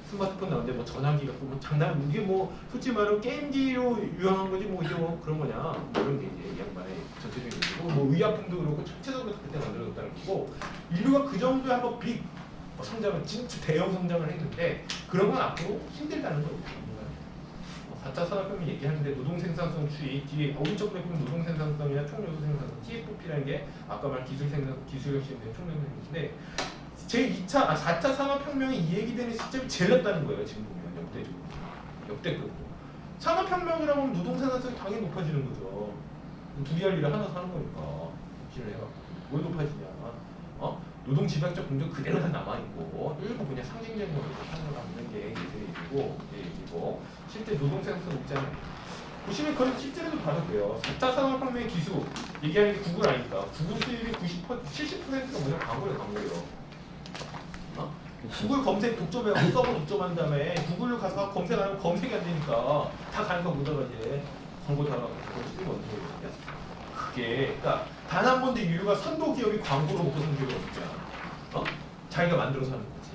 스마트폰 나오는데 뭐 전화기 갖고 뭐 장난 이게 뭐 솔직히 말하면 게임기로 유행한 거지 뭐 이게 뭐 그런 거냐 뭐 이런 게 이제 이 양반의 전체적인 얘기고 뭐 의약품도 그렇고 전체적으로 그때 만들어졌다는 거고 인류가 그 정도의 한번 빅 성장을 진짜 대형 성장을 했는데 그런 건 앞으로 힘들다는 거예요. 4차 산업혁명 얘기하는데 노동 생산성 추이 뒤에 오른쪽 보면 노동 생산성이나 총요소 생산성 TFP라는 게 아까 말한 기술 혁신의 총력인데 제2차 4차 산업혁명이 이 얘기되는 시점이 제일 낮다는 거예요. 지금 보면 역대급으로 산업혁명이라고 하면 노동 생산성이 당연히 높아지는 거죠. 둘이 할 일을 하나 사는 거니까 기를 해갖고 뭘 높아지냐? 노동 집약적 공정 그대로 다 남아있고 일부 그냥 상징적인 걸로 하는 거 남는 게 얘기고 실제 노동 생산성 높잖아요. 보시면 그건 실제로도 봐도 돼요. 4차 산업혁명의 기수 얘기하는 게 구글 아닙니까? 구글 수입의 70%가 뭐냐? 광고예요. 구글 검색 독점해갖고 서버 독점한 다음에 구글로 가서 검색하면 검색이 안 되니까 다 가는 거 보다가 이제 광고 달아가지고 쓰는 어떤 거거든요. 그게 그러니까 단 한 번도 인류가 선도 기업이 광고로 먹고 산 기업이 없잖아. 자기가 만들어서 하는 거지.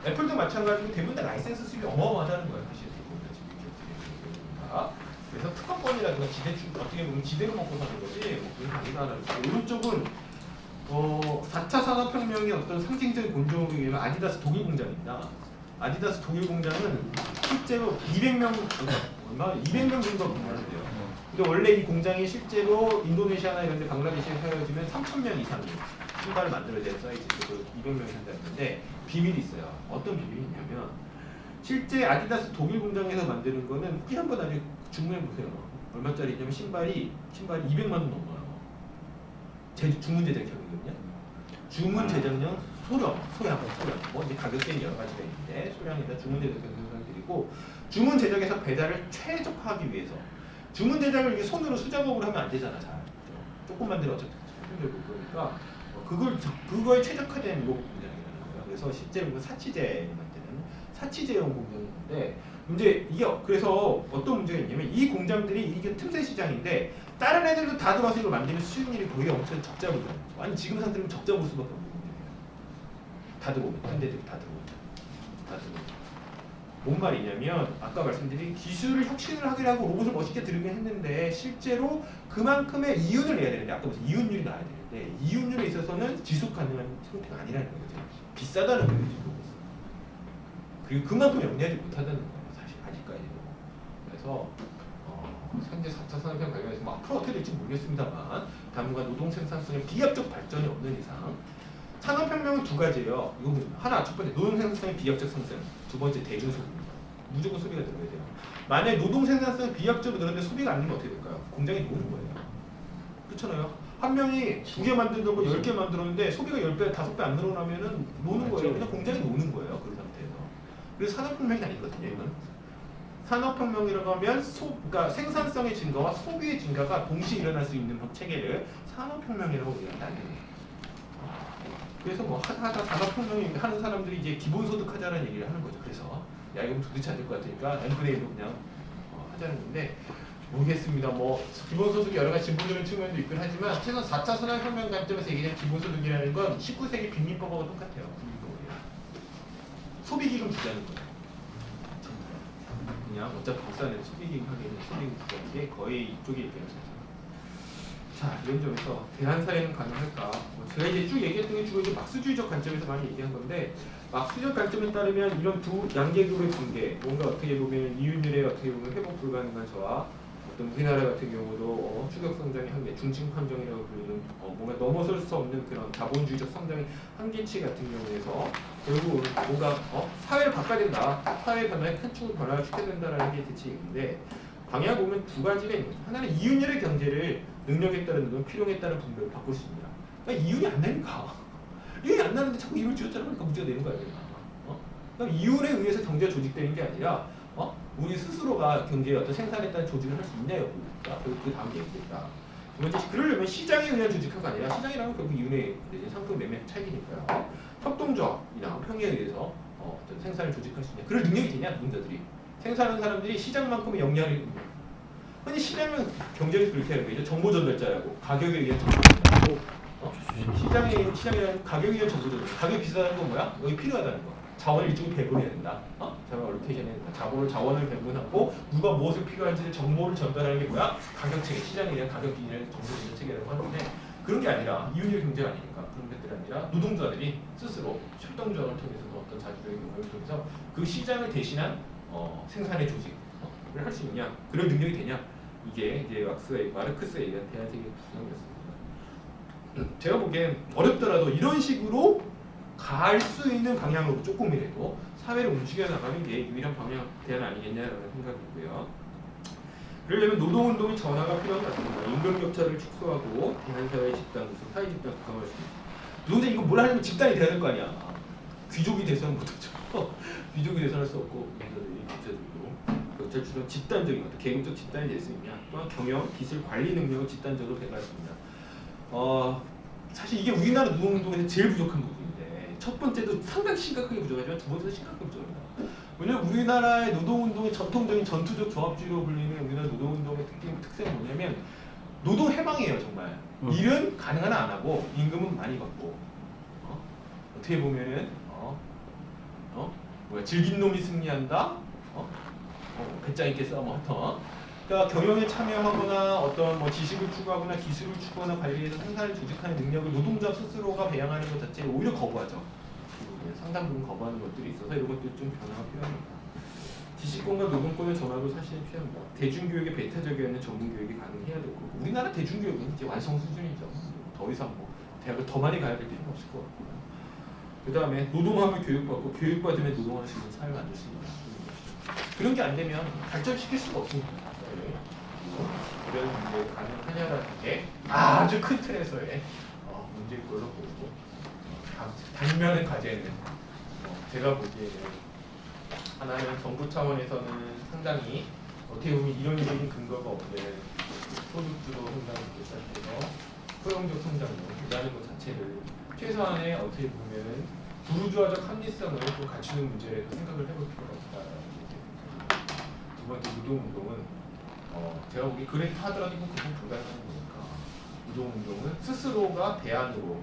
애플도 마찬가지로 대부분 다 라이센스 수입이 어마어마하다는 거야. 사실 그래서 특허권이라든가 어떻게 보면 지대로 먹고 사는 거지. 뭐 그런 게 아니다라는 거지. 오른쪽은 4차 산업혁명의 어떤 상징적인 곤종으로 얘기하면 아디다스 독일 공장입니다. 아디다스 독일 공장은 실제로 200명 정도가 근무하는데요. 근데 원래 이 공장이 실제로 인도네시아나 이런 데 방글라데시에 세워지면 3,000명 이상이 신발을 만들어야 사이즈 200명이 한다는데 비밀이 있어요. 어떤 비밀이 있냐면 실제 아디다스 독일 공장에서 만드는 거는 이 한번 나중에 주문해 보세요. 얼마짜리냐면 신발이 200만 원 넘어요. 주문 제작형이거든요. 주문 제작용 소량. 뭐 이제 가격대는 여러 가지가 있는데 소량에다 주문 제작형 생산드리고 주문 제작에서 배달을 최적화하기 위해서 주문 제작을 이렇게 손으로 수작업으로 하면 안 되잖아. 잘 조금 만들어 어차피 힘들고 그러니까 그거에 최적화된 로봇 공장이라는 거예요. 그래서 실제로 사치제를 만드는 사치제용 공장인데 문제 이게 그래서 어떤 문제가 있냐면 이 공장들이 이게 틈새 시장인데 다른 애들도 다 들어와서 이걸 만드는 수익률이 거의 엄청 적자 보잖아요. 아니 지금 상태는 적자 볼 수밖에 없는 거예요. 다 들어오면 한 대들이 다 들어오면 뭔 말이냐면 아까 말씀드린 기술을 혁신을 하기로 하고 로봇을 멋있게 들으긴 했는데 실제로 그만큼의 이윤을 내야 되는데 아까 무슨 이윤율이 나와야 되는데 이윤율에 있어서는 지속 가능한 상태가 아니라는 거죠. 비싸다는 거예요 지금. 그리고 그만큼 영리하지 못하다는 거예요. 사실 아직까지도. 그래서 현재 4차 산업혁명 관련해서 뭐 앞으로 어떻게 될지 모르겠습니다만 당분간 노동 생산성의 비약적 발전이 없는 이상 산업혁명은 두 가지예요. 이거 하나 첫 번째 노동 생산성의 비약적 상승, 두 번째 대중 소비입니다. 무조건 소비가 들어야 돼요. 만약에 노동 생산성이 비약적으로 늘었는데 소비가 안 되면 어떻게 될까요? 공장이 노는 거예요. 그렇잖아요. 한 명이 2개 만들던 거 10개 만들었는데 소비가 10배, 5배 안 늘어나면은 노는 거예요. 그냥 공장이 노는 거예요. 그런 상태에서. 그래서 산업혁명이 아니거든요. 이건. 산업혁명이라고 하면 그러니까 생산성의 증가와 소비의 증가가 동시에 일어날 수 있는 체계를 산업혁명이라고 얘기한다는 거예요. 그래서 뭐 하다 산업혁명을 하는 사람들이 이제 기본소득 하자는 얘기를 하는 거죠. 그래서 야 이건 도대체 안 될 것 같으니까 N분의 1로 그냥 하자는 건데 모르겠습니다. 뭐 기본소득이 여러 가지 진보적인 측면도 있긴 하지만 최소한 4차 산업혁명 관점에서 얘기하는 기본소득이라는 건 19세기 빈민법하고 똑같아요. 소비기금 주자는 거예요. 그냥 어차피 국산에서 소비기금 하기에는 소비기금 주자는 게 거의 이쪽에 얘기하는 자, 이런 점에서 대한사회는 가능할까? 제가 이제 쭉 얘기했던 게 주로 이제 막스주의적 관점에서 많이 얘기한 건데 막스주의적 관점에 따르면 이런 두 양계급의 관계, 뭔가 어떻게 보면 이윤율에 어떻게 보면 회복 불가능한 저하, 어떤 우리나라 같은 경우도 추격 성장의 한계, 중증 판정이라고 불리는 뭔가 넘어설 수 없는 그런 자본주의적 성장의 한계치 같은 경우에서 결국 뭔가 사회를 바꿔야 된다, 사회 변화의 큰 축을 변화를 시켜야 된다라는 게 대책인데 방향 보면 두 가지가 있는 거죠. 하나는 이윤율의 경제를 능력에 따른 건 필요에 따른 분배로 바꿀 수 있습니다. 그러니까 이윤이 안 나니까 이윤이 안 나는데 자꾸 이윤을 쥐어짜라 하니까 문제가 되는 거야. 그럼 이윤에 의해서 경제가 조직되는 게 아니라 우리 스스로가 경제의 어떤 생산에 따른 조직을 할 수 있냐 여부가 그 다음 얘기겠다. 두 번째, 그러려면 시장에 의한 조직화가 아니라 시장이라면 결국 이윤의 상품 매매 차익이니까요. 협동조합이나 평에 의해서 어떤 생산을 조직할 수 있냐. 그럴 능력이 되냐 노동자들이. 생산하는 사람들이 시장만큼의 역량을 있는. 흔히 시장은 경제를 그렇게 하는 거죠. 정보 전달자라고 가격에 의한 정보 전달자고 시장이라는 가격에 의한 정보 전달. 가격이 비싸다는 건 뭐야? 여기 필요하다는 거. 자원을 이쪽에 배분해야 된다. 자원 얼로케이션 해야 된다. 자원을 배분하고 누가 무엇을 필요한지 정보를 전달하는 게 뭐야? 가격 체계, 시장에 의한 가격에 의한 정보 전달 체계라고 하는데 그런 게 아니라 이윤율 경제가 아니니까 그런 것들이 아니라 노동자들이 스스로 협동조합을 통해서 어떤 자주적인 경험을 통해서 그 시장을 대신한 생산의 조직을 할 수 있느냐, 그런 능력이 되냐, 이게 이제 마르크스에 의한 대한세계 구성이었습니다. 제가 보기엔 어렵더라도 이런 식으로 갈 수 있는 방향으로 조금이라도 사회를 움직여 나가는 게 유일한 방향 대안 아니겠냐라는 생각이고요. 그러려면 노동운동의 전환가 필요한 것 같습니다. 임금 격차를 축소하고 대한사회의 집단 구성, 사회 집단 구성할 수 있습니다. 노동자 이거 뭘 하려면 집단이 돼야 될 거 아니야. 귀족이 돼서는 못하죠. 귀족이 돼서는 할 수 없고 경찰들도 집단적인 어떤 계급적 집단이 될 수 있냐, 또한 경영, 기술, 관리 능력을 집단적으로 배가했습니다. 사실 이게 우리나라 노동운동에서 제일 부족한 부분인데 첫 번째도 상당히 심각하게 부족하지만 두 번째도 심각하게 부족합니다. 왜냐면 우리나라의 노동운동의 전통적인 전투적 조합주의로 불리는 우리나라 노동운동의 특성이 뭐냐면 노동 해방이에요. 정말 일은 가능한 안 하고 임금은 많이 받고 어떻게 보면은 질긴 놈이 승리한다. 배짱 있게 싸움부터. 그러니까 경영에 참여하거나 어떤 뭐 지식을 추구하거나 기술을 추구하거나 관리해서 생산을 조직하는 능력을 노동자 스스로가 배양하는 것 자체를 오히려 거부하죠. 상당 부분 거부하는 것들이 있어서 이런 것들 좀 변화가 필요합니다. 지식권과 노동권의 전환도 사실 필요합니다. 대중교육의 배타적이었는 전문교육이 가능해야 되고 우리나라 대중교육은 이제 완성 수준이죠. 더 이상 뭐 대학을 더 많이 가야 될 필요는 없을 것 같고요. 그 다음에 노동하면 교육받고 교육받으면 노동할 수 있는 사회를 만들 수 있는 그런 게 안 되면 발전시킬 수가 없습니다. 이런 문제가 가능하냐라는 게 아주 큰 틀에서의 문제일 걸로 보이고 단면의 과제는 제가 보기에는 하나는 정부 차원에서는 상당히 어떻게 보면 이론적인 근거가 없는 소득주도 성장을 상태에서 포용적 성장을 기다리는 것 자체를 최소한의 어떻게 보면 부르주아적 합리성을 좀 갖추는 문제를 생각을 해볼 필요가 있다라는 얘기입니다. 두 번째 노동운동은 제가 보기 그래도 하더라도 그건 불가능한 거니까 노동운동은 스스로가 대안으로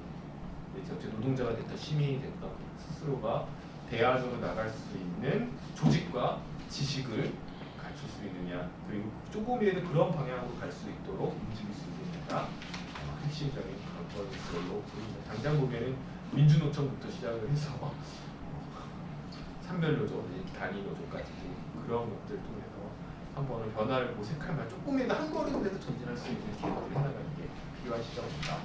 어째 노동자가 됐던 시민이 됐던 스스로가 대안으로 나갈 수 있는 조직과 지식을 갖출 수 있느냐 그리고 조금이라도 그런 방향으로 갈 수 있도록 움직일 수 있느냐가 핵심적인 그런 걸로 보입니다. 당장 보면은 민주노총부터 시작을 해서 산별노조, 단위노조까지 그런 것들 통해서 한 번은 변화를 모색할 만 조금이라도 한 걸음이라도 전진할 수 있는 기회를 해나가는 게 필요한 시점입니다.